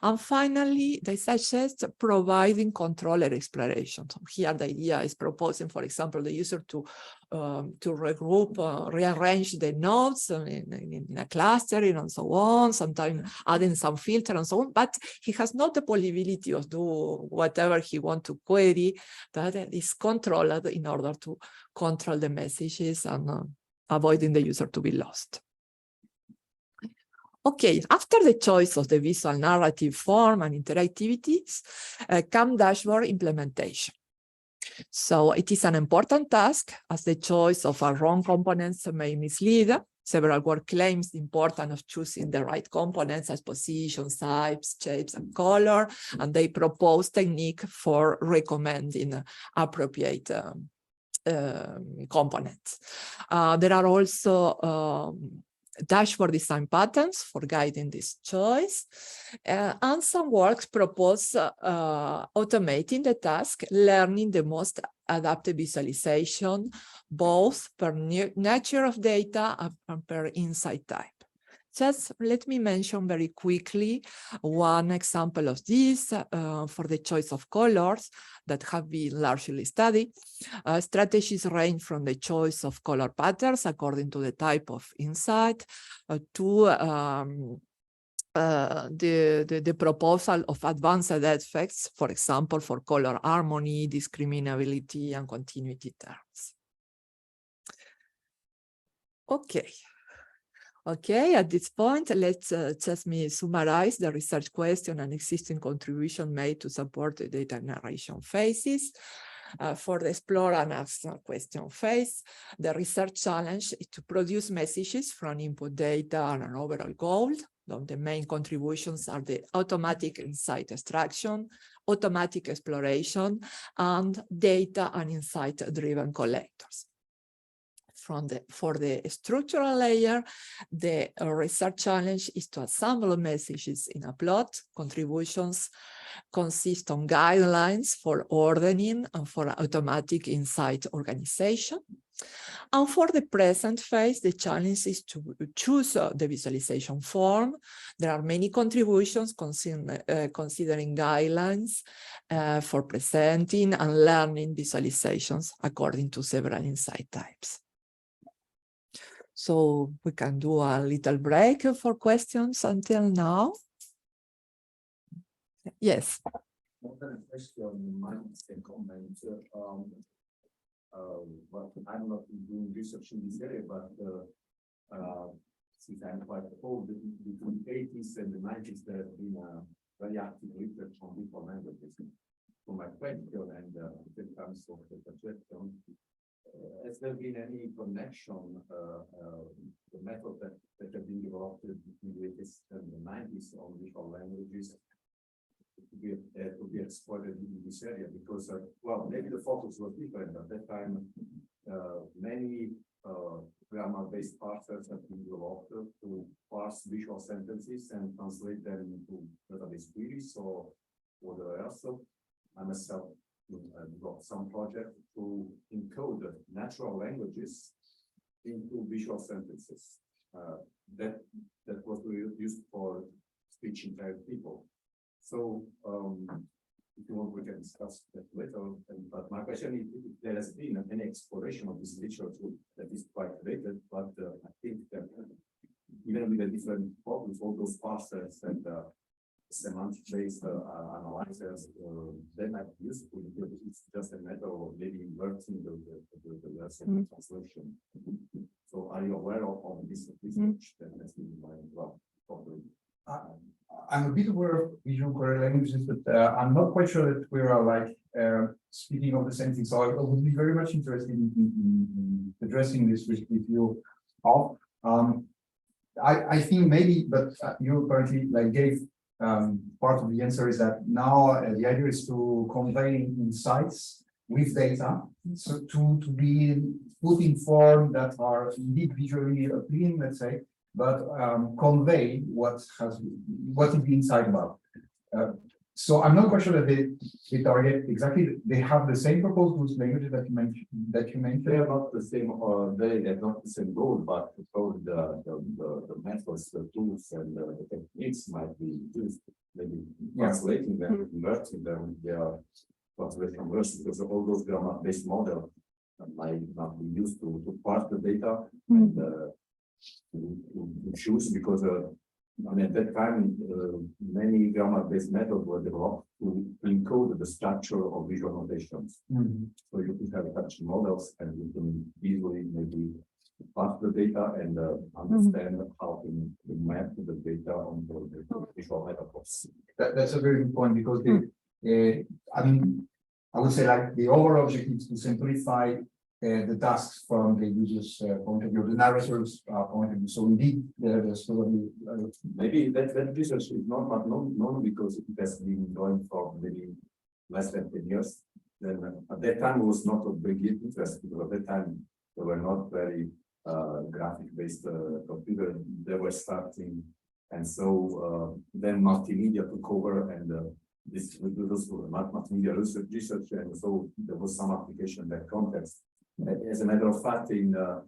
And finally, they suggest providing controller exploration. So here the idea is proposing, for example, the user to regroup, rearrange the nodes in a clustering and so on, sometimes adding some filter and so on, but he has not the possibility of do whatever he wants to query, that is controlled in order to control the messages and avoiding the user to be lost. Okay, after the choice of the visual narrative form and interactivities, come dashboard implementation. So it is an important task as the choice of a wrong components may mislead. Several work claims the importance of choosing the right components as position, types, shapes, and color, and they propose technique for recommending appropriate components. There are also dashboard design patterns for guiding this choice. And some works propose automating the task, learning the most adapted visualization, both per nature of data and per insight type. Just let me mention very quickly one example of this for the choice of colors that have been largely studied. Strategies range from the choice of color patterns according to the type of insight to the proposal of advanced effects, for example, for color harmony, discriminability, and continuity terms. Okay. Okay, at this point, let's just me summarize the research question and existing contribution made to support the data narration phases. For the explore and answer question phase, the research challenge is to produce messages from input data and an overall goal. The main contributions are the automatic insight extraction, automatic exploration, and data and insight-driven collectors. For the structural layer, the research challenge is to assemble messages in a plot. Contributions consist on guidelines for ordering and for automatic insight organization. And for the present phase, the challenge is to choose the visualization form. There are many contributions considering guidelines for presenting and learning visualizations according to several insight types. So we can do a little break for questions until now. Yes. What kind of question might say comment? Well, I'm not doing research in this area, but since I'm quite old, between the 80s and the 90s, there has been a very active research on different languages. So my question, and in terms of the suggestion, has there been any connection, the method that have been developed between the 80s and the 90s on visual languages to be exploited in this area? Because, well, maybe the focus was different at that time. Many grammar-based parsers have been developed to parse visual sentences and translate them into database queries or whatever else. So I myself got some project to encode natural languages into visual sentences. That was used for speech impaired people. So if you want, we can discuss that later. But my question is, if there has been any exploration of this literature that is quite related, but I think that even with the different problems, all those parsers and semantic-based analyzers, they might be useful because it's just a matter of maybe inverting the lesson translation. So are you aware of this research that has been well? I'm a bit aware of visual query languages, but I'm not quite sure that we are like speaking of the same thing. So I would be very much interested in addressing this with you all. I think maybe, but you apparently like gave part of the answer is that now the idea is to convey insights with data, so to be put in form that are indeed visually appealing, let's say, but convey what is the insight about. So I'm not quite sure that they target exactly. They have the same purpose with languages that you mentioned. They are not the same, or they have not the same goal, but because the methods, the tools, and the techniques might be used. Maybe translating them, converting them. They are translating words because all those grammar-based models might not be used to parse the data and to choose, because I mean, at that time, many grammar-based methods were developed to encode the structure of visual notations. So you could have such models, and you can easily maybe parse the data and understand how to map the data onto the visual metaphors. That's a very good point, because I mean, I would say like the overall objective is to simplify the tasks from the user's point of view, the narrator's point of view. So indeed, there's probably maybe that research is not known because it has been going for maybe less than 10 years. Then at that time it was not a big interest, because at that time they were not very graphic-based computers. They were starting, and so then multimedia took over, and this was multimedia research, and so there was some application in that context. As a matter of fact, in the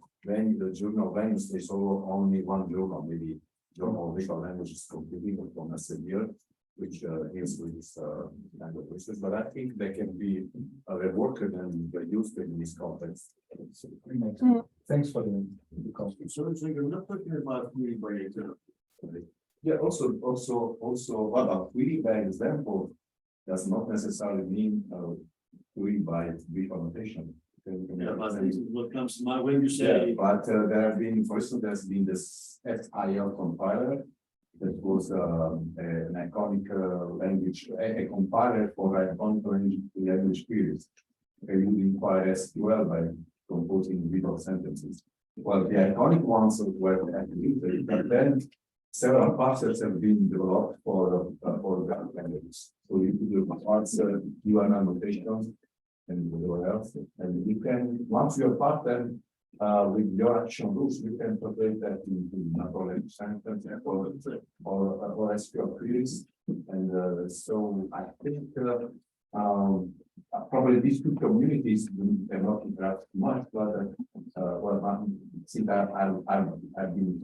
journal Venus, there's only one journal, maybe Journal of Visual Languages Computing from Elsevier, which deals with this kind of research. But I think they can be reworked and used in this context. Thanks for the contribution. So you're not talking about query variator. Yeah, also, what about query by example does not necessarily mean query by default annotation. Yeah, but this is what comes to mind when you Yeah, say, but there have been, for instance, there's been this FIL compiler that was an iconic language, a compiler for iconic language queries. You would inquire SQL by composing individual sentences. Well, the iconic ones were activated, but then several parsers have been developed for that languages. So you could do parts, URL annotations, and whatever else. And you can, once you part them with your action rules, you can translate that into natural language sentence or SQL queries. And so I think probably these two communities cannot interact much, but since I've been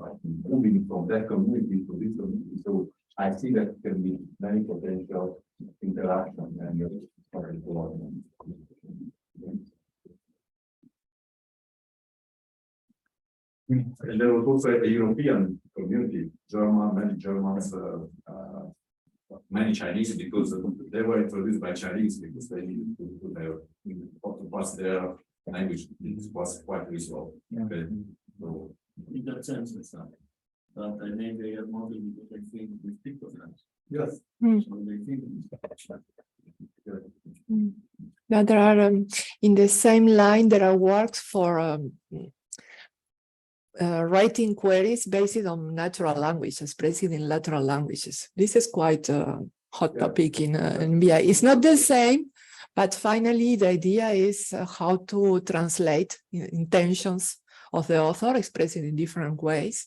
moving from that community to this community, so I see that there can be many potential interaction and and there was also a European community, many Germans, many Chinese, because they were introduced by Chinese because they needed to do to pass their language. It was quite useful. Okay. So, in that sense, it's not. But I mean, they are more than what I think we speak of that. yes. So they think. Now there are in the same line there are works for writing queries based on natural languages, expressed in natural languages. This is quite a hot topic in BI. It's not the same, but finally the idea is how to translate intentions of the author expressed in different ways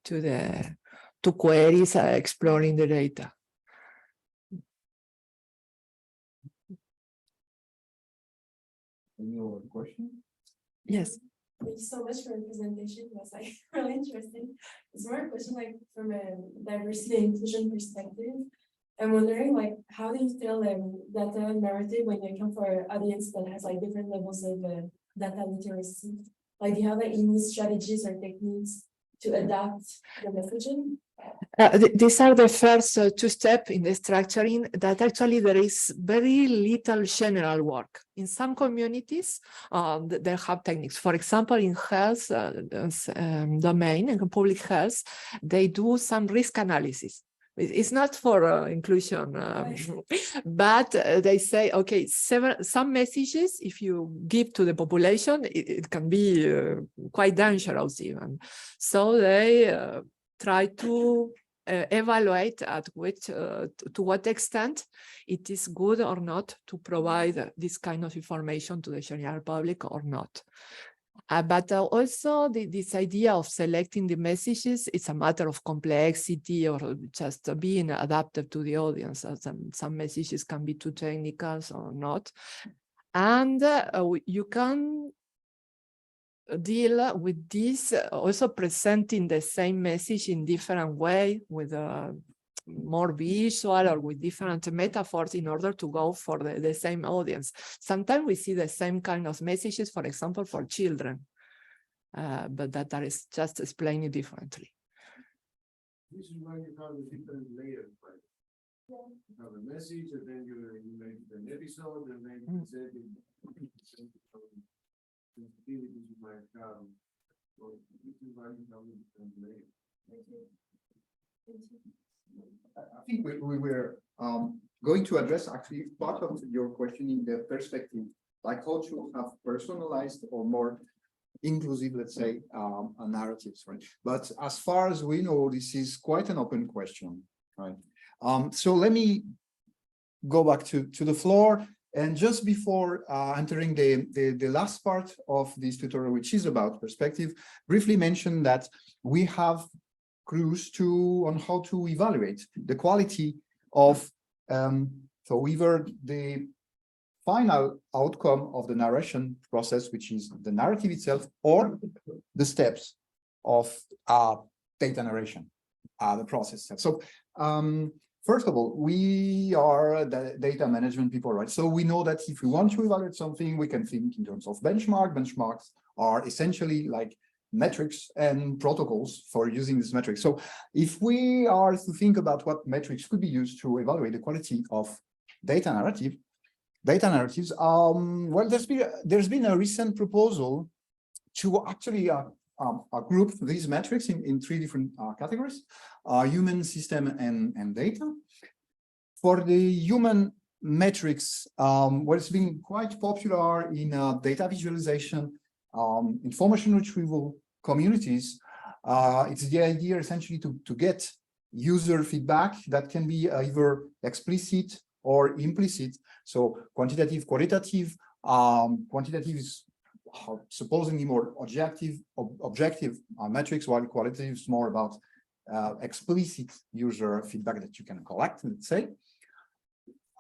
to queries exploring the data. Any other question? Yes. Thank you so much for your presentation. It was like really interesting. It's more a question like from a diversity and inclusion perspective. I'm wondering like how do you feel data narrative when you come for an audience that has like different levels of data literacy? Like do you have like any strategies or techniques to adapt the messaging? These are the first two steps in the structuring that actually there is very little general work. In some communities, they have techniques. For example, in health domain, in public health, they do some risk analysis. It's not for inclusion, but they say, okay, some messages, if you give to the population, it can be quite dangerous even. So they try to evaluate at which, to what extent it is good or not to provide this kind of information to the general public or not. But also this idea of selecting the messages, it's a matter of complexity or just being adapted to the audience. Some messages can be too technical or not. And you can deal with this also presenting the same message in different way with more visual or with different metaphors in order to go for the same audience. Sometimes we see the same kind of messages, for example, for children, but that is just explained differently. This is why you have the different layers, right? You have a message, and then you make an episode, and then you say sensitivities you might have. So this is why you have the different layers. I think we were going to address actually part of your question in the perspective, like how to have personalized or more inclusive, let's say, narratives, right? But as far as we know, this is quite an open question, right? So let me go back to the floor. And just before entering the last part of this tutorial, which is about perspective, briefly mention that we have clues on how to evaluate the quality of so either the final outcome of the narration process, which is the narrative itself, or the steps of data narration, the process. So first of all, we are the data management people, right? So we know that if we want to evaluate something, we can think in terms of benchmark. Benchmarks are essentially like metrics and protocols for using this metric. So if we are to think about what metrics could be used to evaluate the quality of data narratives, well, there's been a recent proposal to actually group these metrics in three different categories: human, system, and data. For the human metrics, what's been quite popular in data visualization, information retrieval communities, it's the idea essentially to get user feedback that can be either explicit or implicit. So quantitative, qualitative. Quantitative is supposedly more objective metrics, while qualitative is more about explicit user feedback that you can collect, let's say.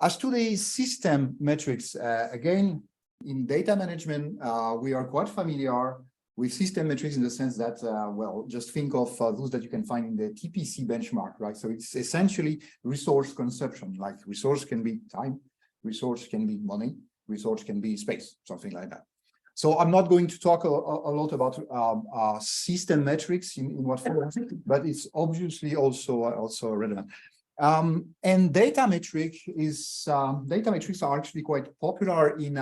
As to the system metrics, again, in data management, we are quite familiar with system metrics in the sense that, well, just think of those that you can find in the TPC benchmark, right? So it's essentially resource consumption, like resource can be time, resource can be money, resource can be space, something like that. So I'm not going to talk a lot about system metrics in what form, but it's obviously also relevant. And data metrics are actually quite popular in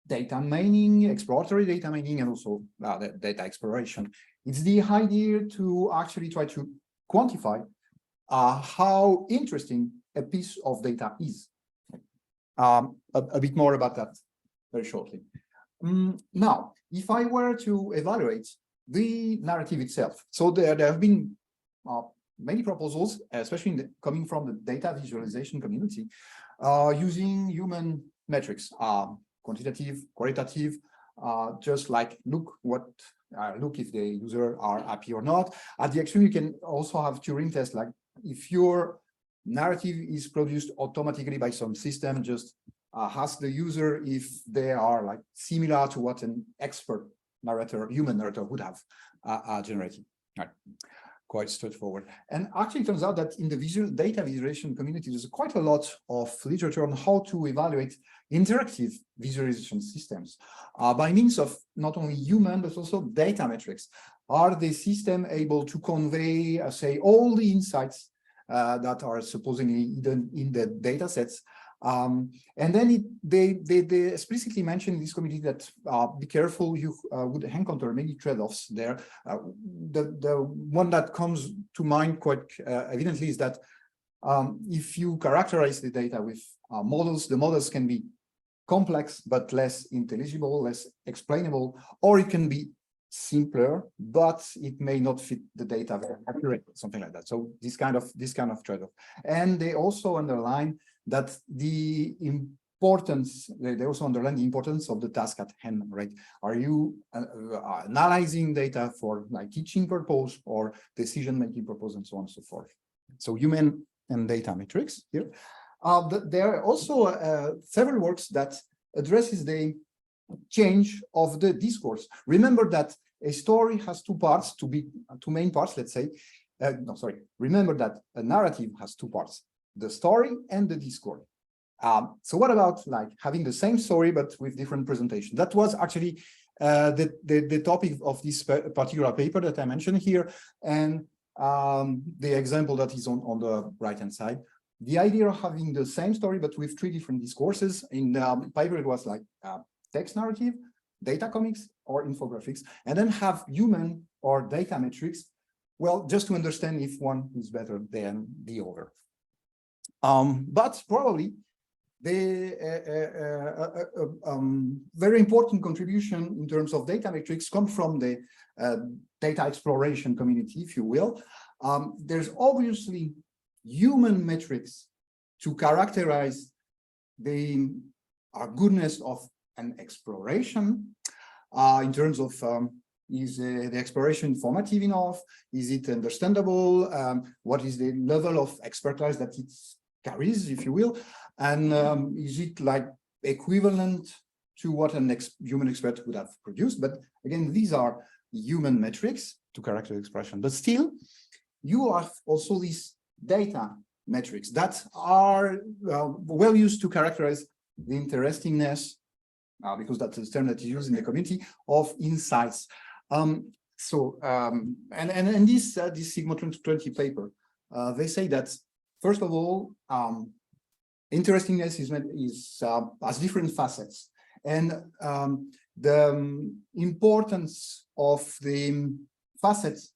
data mining, exploratory data mining, and also data exploration. It's the idea to actually try to quantify how interesting a piece of data is. A bit more about that very shortly. Now, if I were to evaluate the narrative itself, so there have been many proposals, especially coming from the data visualization community, using human metrics, quantitative, qualitative, just like look if the user are happy or not. At the extreme, you can also have Turing tests, like if your narrative is produced automatically by some system, just ask the user if they are like similar to what an expert narrator, human narrator would have generated. Right. Quite straightforward. And actually, it turns out that in the data visualization community, there's quite a lot of literature on how to evaluate interactive visualization systems by means of not only human, but also data metrics. Are the system able to convey, say, all the insights that are supposedly hidden in the data sets? And then they explicitly mention in this community that be careful, you would encounter many trade-offs there. The one that comes to mind quite evidently is that if you characterize the data with models, the models can be complex but less intelligible, less explainable, or it can be simpler, but it may not fit the data very accurately, something like that. So this kind of trade-off. And they also underline that the importance, they also underline the importance of the task at hand, right? Are you analyzing data for like teaching purpose or decision-making purpose and so on and so forth? So human and data metrics here. There are also several works that addresses the change of the discourse. Remember that a story has two main parts, let's say. Remember that a narrative has two parts: the story and the discourse. So what about like having the same story but with different presentation? That was actually the topic of this particular paper that I mentioned here, and the example that is on the right-hand side. The idea of having the same story but with three different discourses. In the paper, it was like text narrative, data comics, or infographics, and then have human or data metrics. Well, just to understand if one is better than the other. But probably the very important contribution in terms of data metrics come from the data exploration community, if you will. There's obviously human metrics to characterize the goodness of an exploration in terms of is the exploration informative enough? Is it understandable? What is the level of expertise that it carries, if you will? And is it like equivalent to what an human expert would have produced? But again, these are human metrics to characterize expression. But still, you have also these data metrics that are well used to characterize the interestingness, because that's the term that is used in the community, of insights. So and this Sigma 2020 paper, they say that first of all, interestingness has different facets, and the importance of the facets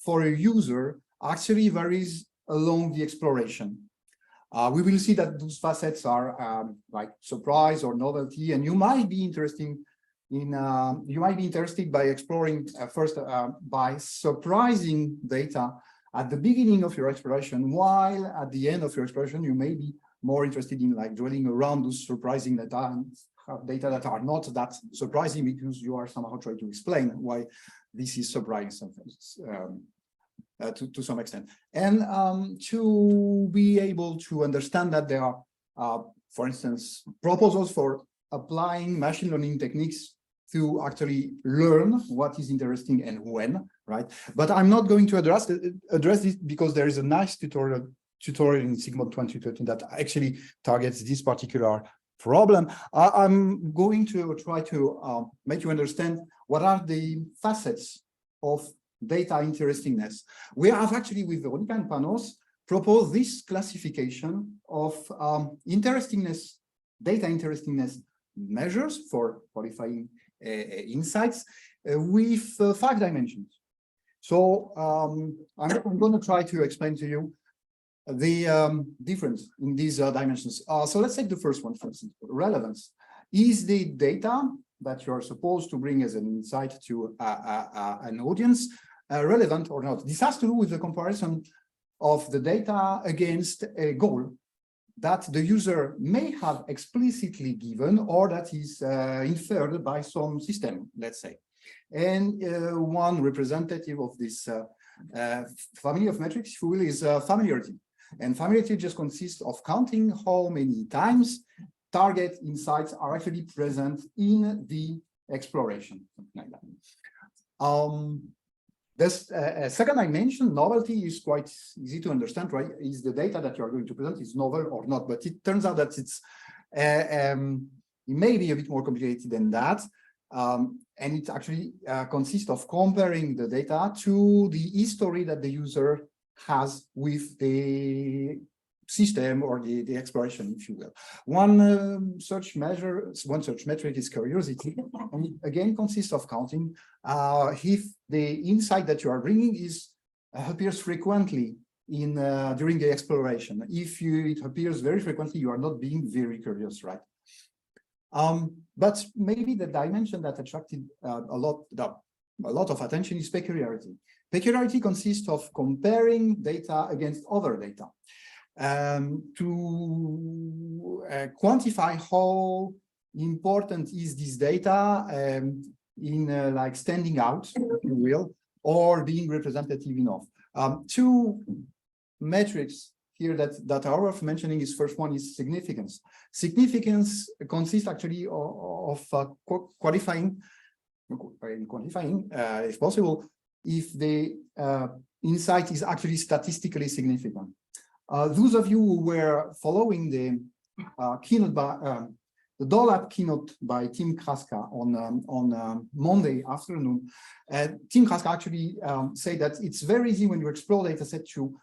for a user actually varies along the exploration. We will see that those facets are like surprise or novelty, and you might be interested by exploring first by surprising data at the beginning of your exploration, while at the end of your exploration you may be more interested in like dwelling around those surprising data that are not that surprising, because you are somehow trying to explain why this is surprising sometimes. To some extent, and to be able to understand that there are, for instance, proposals for applying machine learning techniques to actually learn what is interesting and when, right? But I'm not going to address this because there is a nice tutorial in Sigma 2013 that actually targets this particular problem. I'm going to try to make you understand what are the facets of data interestingness. We have actually, with Veronica and Panos, proposed this classification of interestingness, data interestingness measures for qualifying insights with 5 dimensions. So I'm going to try to explain to you the difference in these dimensions. So let's take the first one, for instance, relevance. Is the data that you're supposed to bring as an insight to an audience relevant or not? This has to do with the comparison of the data against a goal that the user may have explicitly given, or that is inferred by some system, let's say. And one representative of this family of metrics, if you will, is familiarity. And familiarity just consists of counting how many times target insights are actually present in the exploration, something like that. This second dimension, novelty, is quite easy to understand, right? Is the data that you are going to present is novel or not? But it turns out that it may be a bit more complicated than that. And it actually consists of comparing the data to the history that the user has with the system or the exploration, if you will. One such metric is curiosity, and it again consists of counting if the insight that you are bringing appears frequently in during the exploration. If it appears very frequently, you are not being very curious, right? But maybe the dimension that attracted a lot of attention is peculiarity. Peculiarity consists of comparing data against other data. To quantify how important is this data in like standing out, if you will, or being representative enough. 2 metrics here that are worth mentioning is, first one is significance. Significance consists actually of quantifying, if possible, if the insight is actually statistically significant. Those of you who were following the keynote by the DOLAP keynote by Tim Kraska on Monday afternoon, Tim Kraska actually said that it's very easy when you explore data set to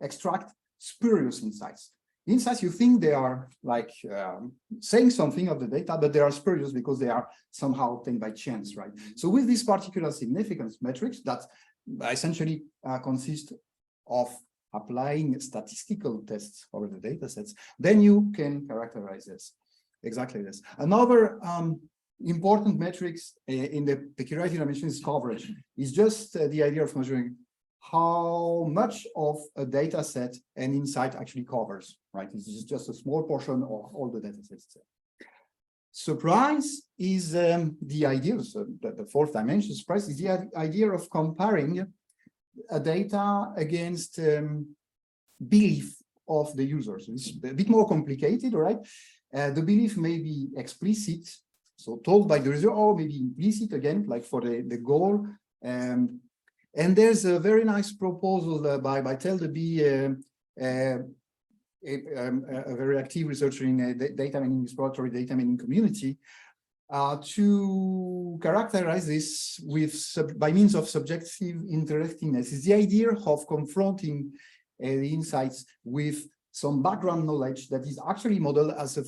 extract spurious insights. Insights you think they are like saying something of the data, but they are spurious because they are somehow obtained by chance, right? So with this particular significance metrics that essentially consist of applying statistical tests over the data sets, then you can characterize this, exactly this. Another important metrics in the peculiarity dimension is coverage. It's just the idea of measuring how much of a data set an insight actually covers, right? This is just a small portion of all the data sets. Surprise is the idea, so the 4th dimension, surprise is the idea of comparing a data against belief of the user. So it's a bit more complicated, right? The belief may be explicit, so told by the user, or maybe implicit again, like for the goal. And there's a very nice proposal by Tel Deby, a very active researcher in data mining, exploratory data mining community, to to characterize this with by means of subjective interestingness is the idea of confronting the insights with some background knowledge that is actually modeled as a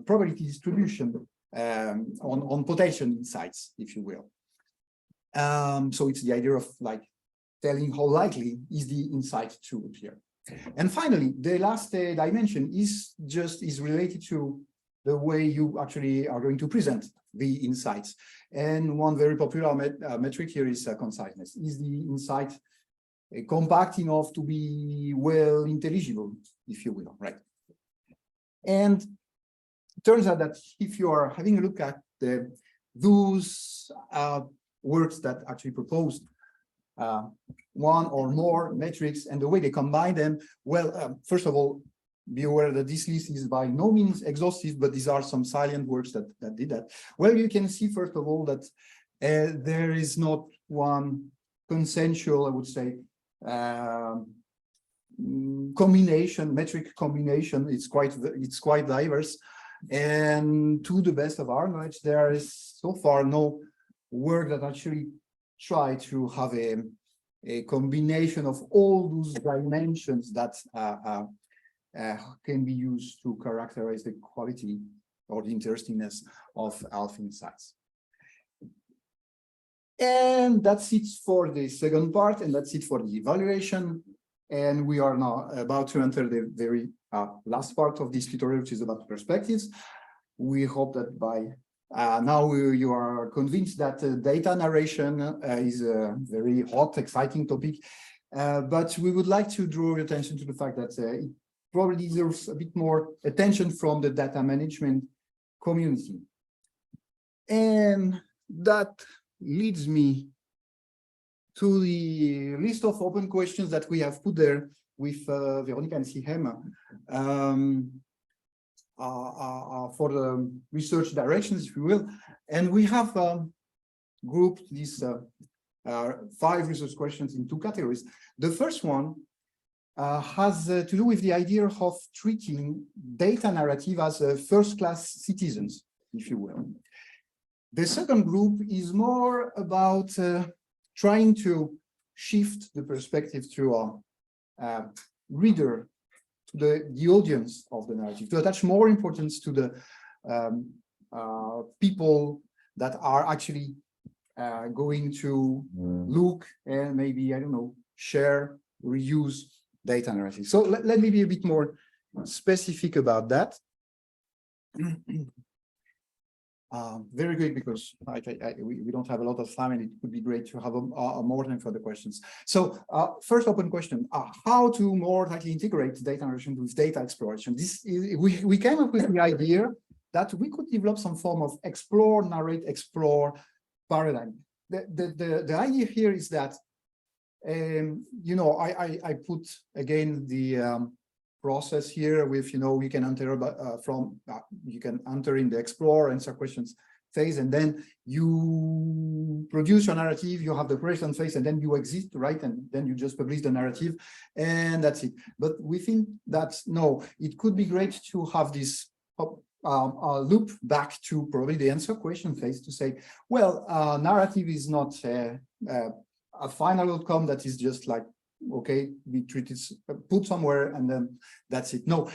probability distribution on potential insights, if you will. So it's the idea of like telling how likely is the insight to appear. And finally, the last dimension is related to the way you actually are going to present the insights. And one very popular metric here is conciseness. Is the insight compact enough to be well intelligible, if you will, right? And it turns out that if you are having a look at those works that actually proposed one or more metrics and the way they combine them, well, first of all, be aware that this list is by no means exhaustive, but these are some salient works that did that. Well, you can see, first of all, that there is not one consensual, I would say, combination, metric combination. It's quite diverse. And to the best of our knowledge, there is so far no work that actually try to have a combination of all those dimensions that can be used to characterize the quality or the interestingness of alpha insights. And that's it for the second part, and that's it for the evaluation. And we are now about to enter the very last part of this tutorial, which is about perspectives. We hope that by now you are convinced that data narration is a very hot, exciting topic. But we would like to draw your attention to the fact that it probably deserves a bit more attention from the data management community. And that leads me to the list of open questions that we have put there with Veronica and Sihem for the research directions, if you will. And we have grouped these 5 research questions in 2 categories. The first one has to do with the idea of treating data narrative as first-class citizens, if you will. The second group is more about trying to shift the perspective to a reader, to the audience of the narrative, to attach more importance to the people that are actually going to look and maybe, I don't know, share, reuse data narrative. So let me be a bit more specific about that. Very quick, because we don't have a lot of time, and it would be great to have more time for the questions. So first open question, how to more tightly integrate data narration with data exploration? This is, we came up with the idea that we could develop some form of explore, narrate, explore paradigm. The idea here is that, you know, I put again the process here with, you know, you can enter you can enter in the explore, answer questions phase, and then you produce your narrative, you have the present phase, and then you exit, right? And then you just publish the narrative, and that's it. But we think that no, it could be great to have this loop back to probably the answer question phase to say, well, narrative is not a final outcome that is just like, okay, we treat it, put somewhere, and then that's it. No,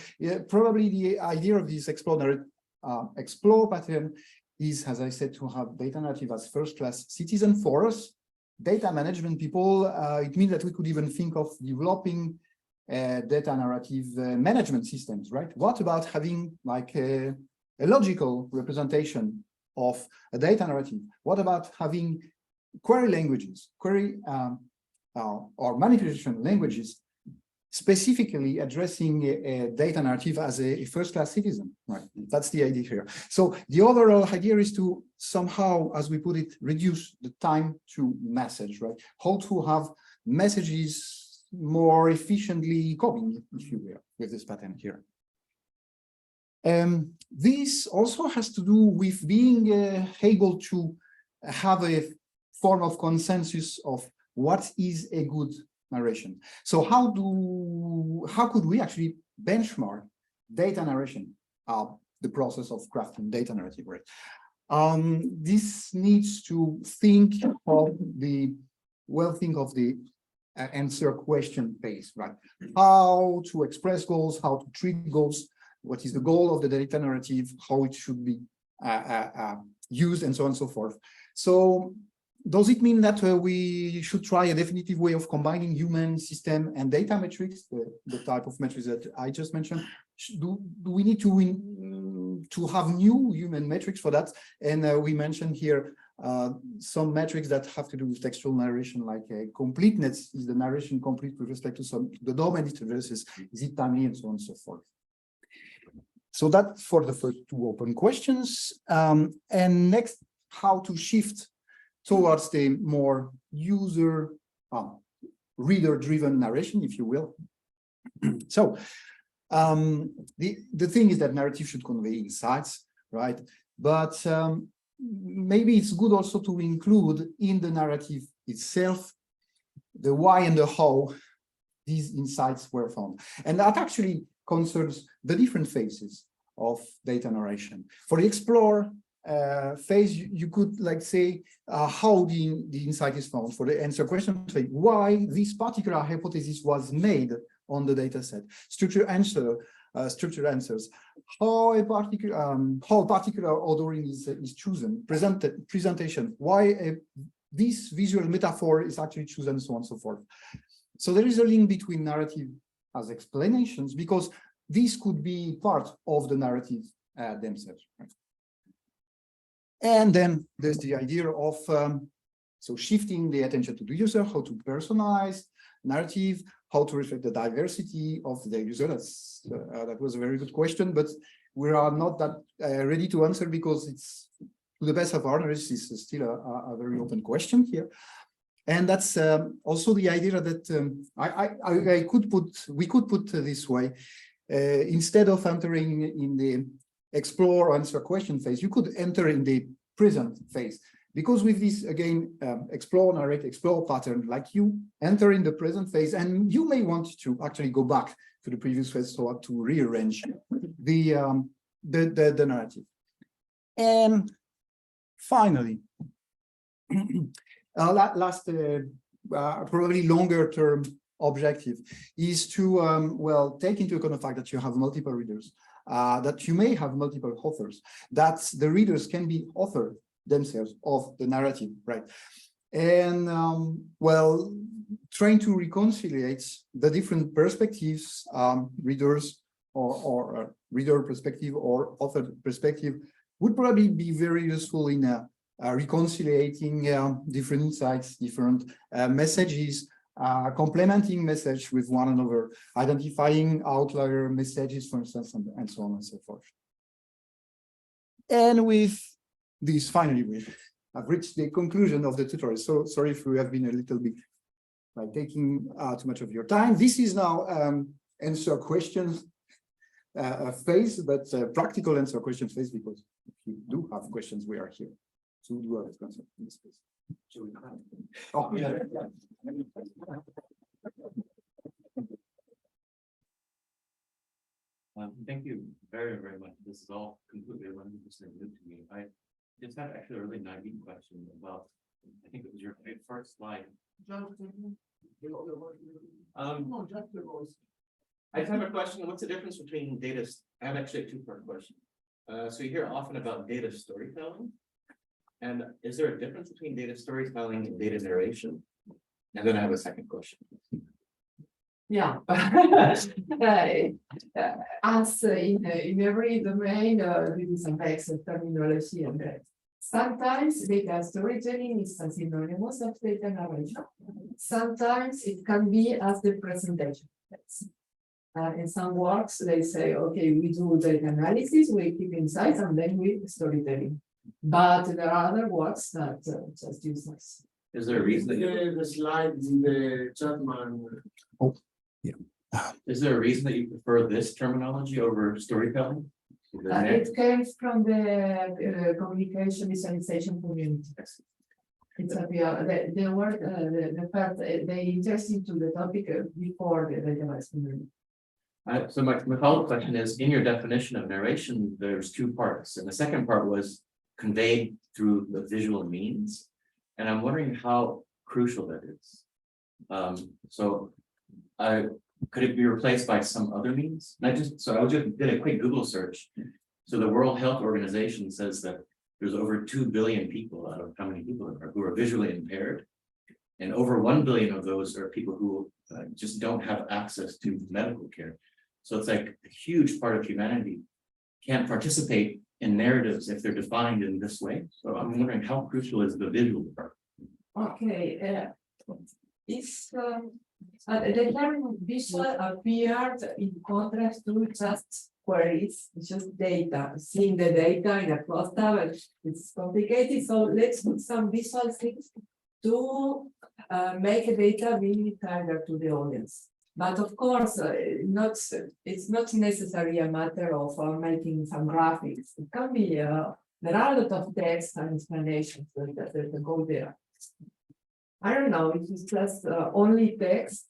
probably the idea of this explore pattern is, as I said, to have data narrative as first-class citizen for us, data management people. It means that we could even think of developing data narrative management systems, right? What about having like a logical representation of a data narrative? What about having query languages, or manipulation languages, specifically addressing a data narrative as a first-class citizen, right? That's the idea here. So the overall idea is to somehow, as we put it, reduce the time to message, right? How to have messages more efficiently copying, if you will, with this pattern here. This also has to do with being able to have a form of consensus of what is a good narration. So how could we actually benchmark data narration, the process of crafting data narrative, right? This needs to think of the answer question phase, right? How to express goals, how to treat goals, what is the goal of the data narrative, how it should be used, and so on and so forth. So does it mean that we should try a definitive way of combining human, system, and data metrics, the type of metrics that I just mentioned? Do we need to have new human metrics for that? And we mentioned here some metrics that have to do with textual narration, like completeness. Is the narration complete with respect to the domain it addresses? Is it timely, and so on and so forth? So that's for the first two open questions. And next, how to shift towards the more user, reader-driven narration, if you will. So the thing is that narrative should convey insights, right? But maybe it's good also to include in the narrative itself the why and the how these insights were found. And that actually concerns the different phases of data narration. For the explore phase, you could like say how the insight is found. For the answer question, say why this particular hypothesis was made on the data set. Structured answers, how a particular ordering is chosen. Presentation, why this visual metaphor is actually chosen, and so on and so forth. So there is a link between narrative as explanations, because this could be part of the narrative themselves. Right? And then there's the idea of so shifting the attention to the user, how to personalize narrative, how to reflect the diversity of the user. That was a very good question, but we are not that ready to answer, because it's, to the best of our knowledge, is still a very open question here. And that's also the idea that we could put this way. Instead of entering in the explore or answer question phase, you could enter in the present phase. Because with this, again, explore, narrate, explore pattern, like you enter in the present phase, and you may want to actually go back to the previous phase so to rearrange the narrative. And finally, last, probably longer term objective is to, well, take into account the fact that you have multiple readers, that you may have multiple authors, that the readers can be author themselves of the narrative, right? And well, trying to reconcile the different perspectives, readers or reader perspective or author perspective, would probably be very useful in reconciliating different insights, different messages, complementing message with one another, identifying outlier messages, for instance, and so on and so forth. And with this, finally, I've reached the conclusion of the tutorial. So sorry if we have been a little bit like taking too much of your time. This is now answer questions phase, but practical answer questions phase, because if you do have questions, we are here to do our answer in this phase. Oh, yeah. Thank you very, very much. This is all completely 100% new to me. I just have actually a really naive question about, I think it was your first slide. I just have a question. What's the difference between data? I have actually a two-part question. So you hear often about data storytelling. And is there a difference between data storytelling and data narration? And then I have a second question. Yeah, as in every domain, there is some terminology, and sometimes data storytelling is synonymous of data narration. Sometimes it can be as the presentation. In some works, they say, okay, we do data analysis, we keep insights, and then we storytelling. But there are other works that just use this. Is there a reason that The slides in the Chapman. Oh, yeah. Is there a reason that you prefer this terminology over storytelling? It came from the communication visualization community. It's a the word the part they interested to the topic before the database community. So my follow-up question is, in your definition of narration, there's two parts, and the second part was conveyed through the visual means. And I'm wondering how crucial that is. Could it be replaced by some other means? And I just did a quick Google search. So the World Health Organization says that there's over 2 billion people out of how many people are who are visually impaired. And over 1 billion of those are people who just don't have access to medical care. So it's like a huge part of humanity can't participate in narratives if they're defined in this way. So I'm wondering how crucial is the visual part? Okay, it's the term visual appeared in contrast to just queries, just data. Seeing the data in a cluster, it's complicated. So let's put some visual things to make the data really clear to the audience. But of course, it's not necessarily a matter of making some graphics. It can be, there are a lot of text and explanations that go there. I don't know, if it's just only text,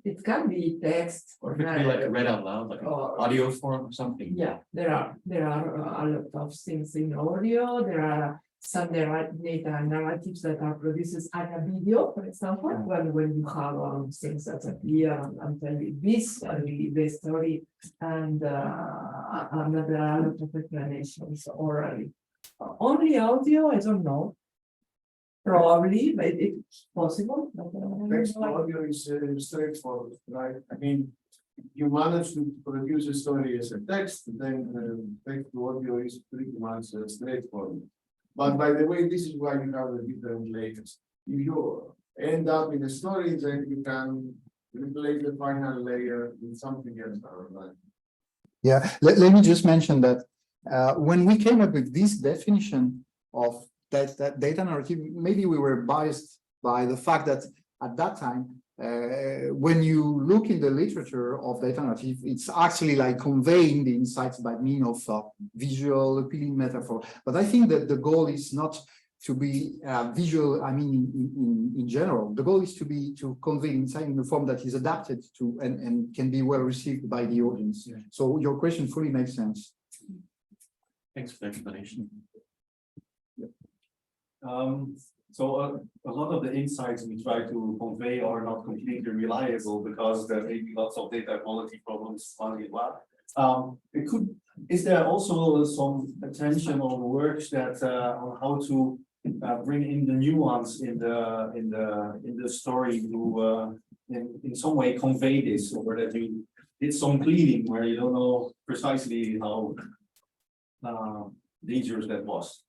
it can be text. Or it could be like read out loud, like an audio form or something. Yeah, there are a lot of things in audio. There are some narratives that are produced as a video, for example, when you have things that appear and tell you visually the story, and there are a lot of explanations orally. Only audio, I don't know. Probably, but it's possible. Text to audio is straightforward, right? I mean, you manage to produce a story as a text, then text to audio is pretty much straightforward. But by the way, this is why you have the different layers. If you end up in a story, then you can replace the final layer with something else. Yeah, let me just mention that when we came up with this definition of that data narrative, maybe we were biased by the fact that at that time, when you look in the literature of data narrative, it's actually like conveying the insights by means of visual appealing metaphor. But I think that the goal is not to be visual, I mean, in general. The goal is to convey insight in a form that is adapted to and can be well received by the audience. Yeah. So your question fully makes sense. Thanks for the explanation. So a lot of the insights we try to convey are not completely reliable because there may be lots of data quality problems on it. Is there also some attention on works that on how to bring in the nuance in the story to in some way convey this, or that you did some cleaning where you don't know precisely how dangerous that was?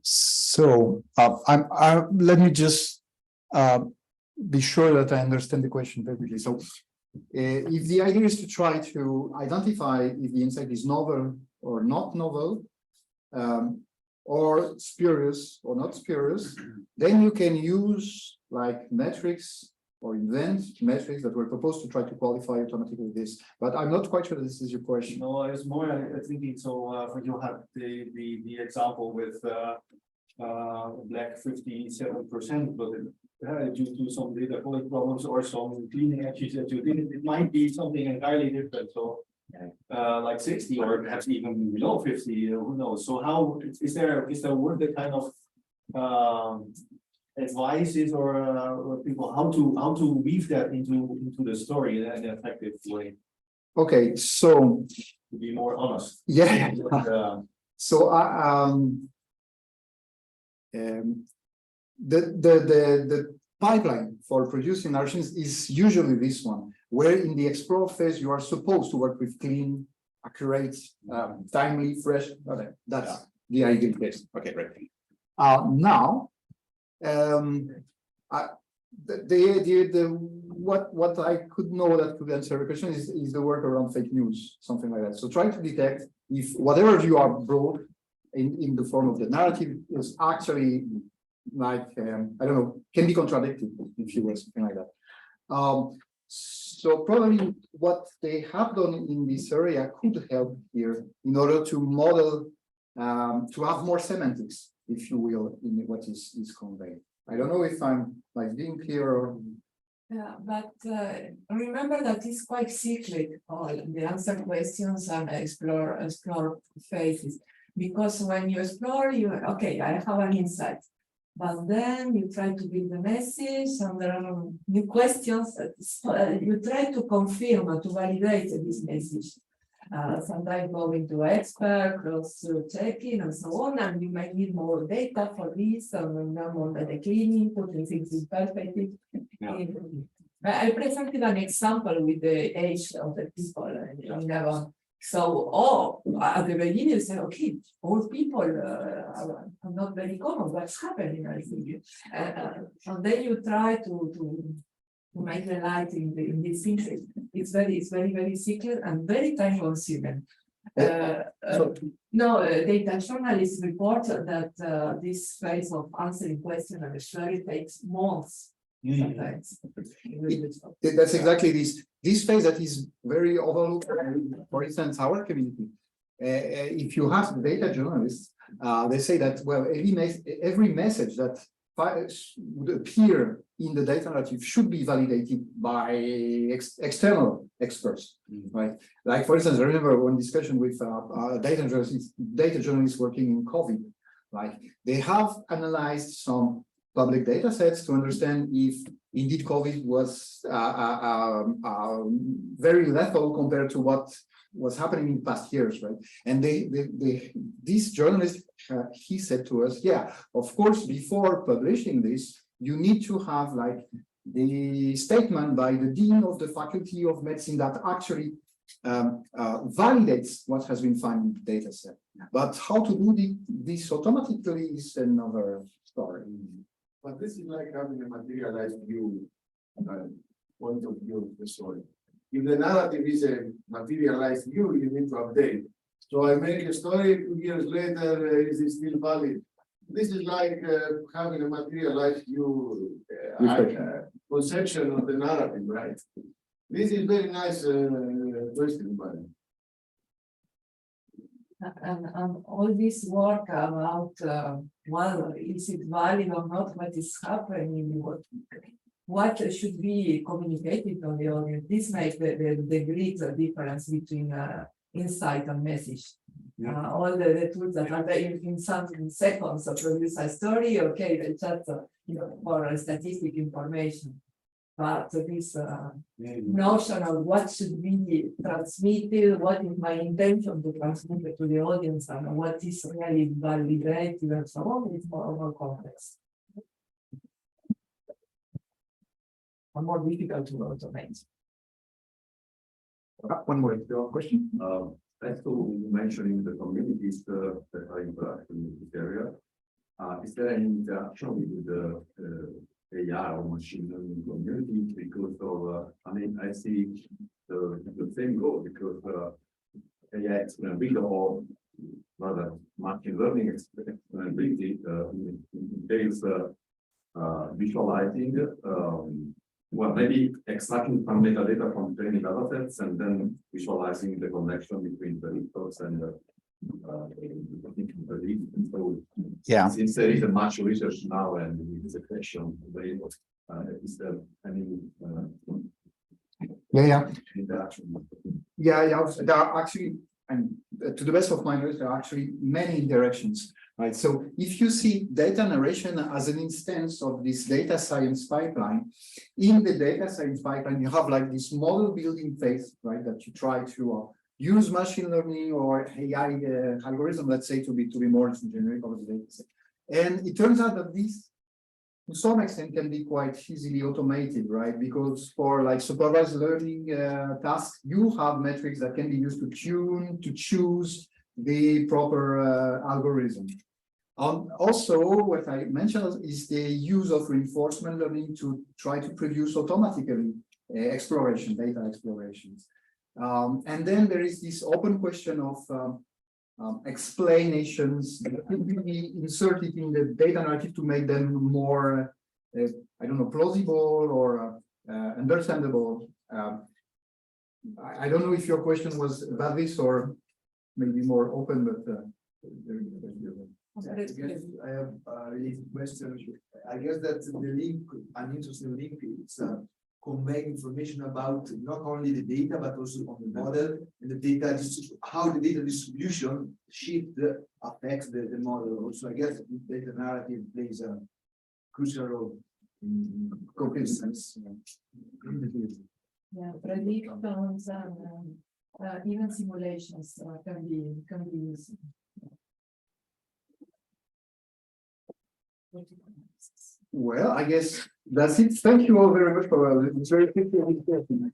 So let me just be sure that I understand the question perfectly. So if the idea is to try to identify if the insight is novel or not novel, or spurious or not spurious, then you can use like metrics or invent metrics that were proposed to try to qualify automatically this. But I'm not quite sure that this is your question. No, it's more thinking. So for you have the example with black 57%, but due to some data quality problems or some cleaning actions that you did, it might be something entirely different. So like 60 or perhaps even below 50, who knows? So how is there work that kind of advices or people how to weave that into the story in an effective way? Okay, so to be more honest. Yeah. So the pipeline for producing narrations is usually this one, where in the explore phase you are supposed to work with clean, accurate, timely, fresh. Okay, that's the ideal case. Okay, great. Now, what I could know that could answer the question is the work around fake news, something like that. So try to detect if whatever you are brought in the form of the narrative is actually like I don't know, can be contradicted, if you will, something like that. So probably what they have done in this area could help here in order to model, to have more semantics, if you will, in what is conveyed. I don't know if I'm like being clear or. Yeah, but remember that it's quite cyclic, the answer questions and explore phases. Because when you explore, okay, I have an insight. But then you try to build a message and there are new questions. You try to confirm or to validate this message. Sometimes going to expert, cross-checking and so on, and you might need more data for this, and more data cleaning, putting things in perspective. Yeah. I presented an example with the age of the people in Gabon. So, at the beginning, you say, okay, old people are not very common. What's happening? I think, and then you try to make the light in this things. It's very secret and very time consuming. Data journalists report that this phase of answering questions and story takes months. Sometimes. That's exactly this phase that is very overlooked. For instance, our community. If you ask the data journalists, they say that well, every message that would appear in the data narrative should be validated by external experts, right? Like for instance, I remember one discussion with data journalists working in COVID. Like they have analyzed some public data sets to understand if indeed COVID was very lethal compared to what was happening in past years, right? And this journalist, he said to us, yeah, of course, before publishing this, you need to have like the statement by the dean of the faculty of medicine that actually validates what has been found in the data set. But how to do this automatically is another story. But this is like having a materialized view, point of view of the story. If the narrative is a materialized view, you need to update. So I make a story 2 years later, is it still valid? This is like having a materialized view, conception of the narrative, right? This is very nice question, by the way. And all this work about well, is it valid or not? What is happening? What should be communicated to the audience? This makes the great difference between insight and message. All the tools that are there in some seconds to produce a story, okay, they just for statistic information. But this notion of what should be transmitted, what is my intention to transmit it to the audience, and what is really validated and so on, is more complex. And more difficult to automate. One more question. As to mentioning the communities that are interacting in this area, is there any interaction with the AI or machine learning community? Because of, I mean, I see the same goal because AI explainability or rather machine learning explainability entails visualizing, well, maybe extracting some metadata from training data sets and then visualizing the connection between the reports and the so Yeah. since there is a much research now and it is a question, is there any interaction? Yeah. There are actually, and to the best of my knowledge, there are actually many interactions, right? So if you see data narration as an instance of this data science pipeline, in the data science pipeline, you have like this model building phase, right? That you try to use machine learning or AI algorithm, let's say, to be more generic of the data set. And it turns out that this, to some extent, can be quite easily automated, right? Because for like supervised learning tasks, you have metrics that can be used to choose the proper algorithm. Also, what I mentioned is the use of reinforcement learning to try to produce automatically data explorations. And then there is this open question of explanations that can be inserted in the data narrative to make them more, I don't know, plausible or understandable. I don't know if your question was about this or maybe more open, but I have a related question. I guess that the link, an interesting link, is convey information about not only the data but also on the model and the data, how the data distribution shift affects the model also. I guess data narrative plays a crucial role in cohesence. Yeah, predictions and even simulations can be used. Well, I guess that's it. Thank you all very much for it's very interesting.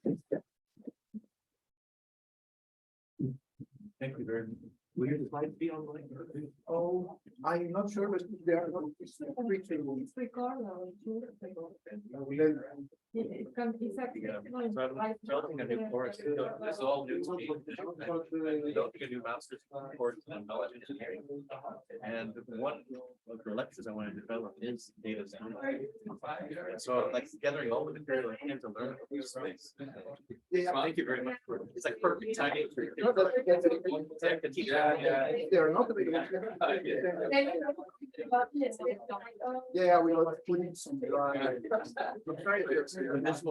Thank you very much. Will your slides be online? Oh, I'm not sure, but they are not. It's recorded. It can be Yeah, so I'm developing a new course. This is all new to me. I'm developing a new master's course in knowledge engineering. And one of the lectures I want to develop is data science. And so like gathering all the material I can to learn about this space. Thank you very much for, it's like perfect timing for your. They are not. Yeah, we are putting some. This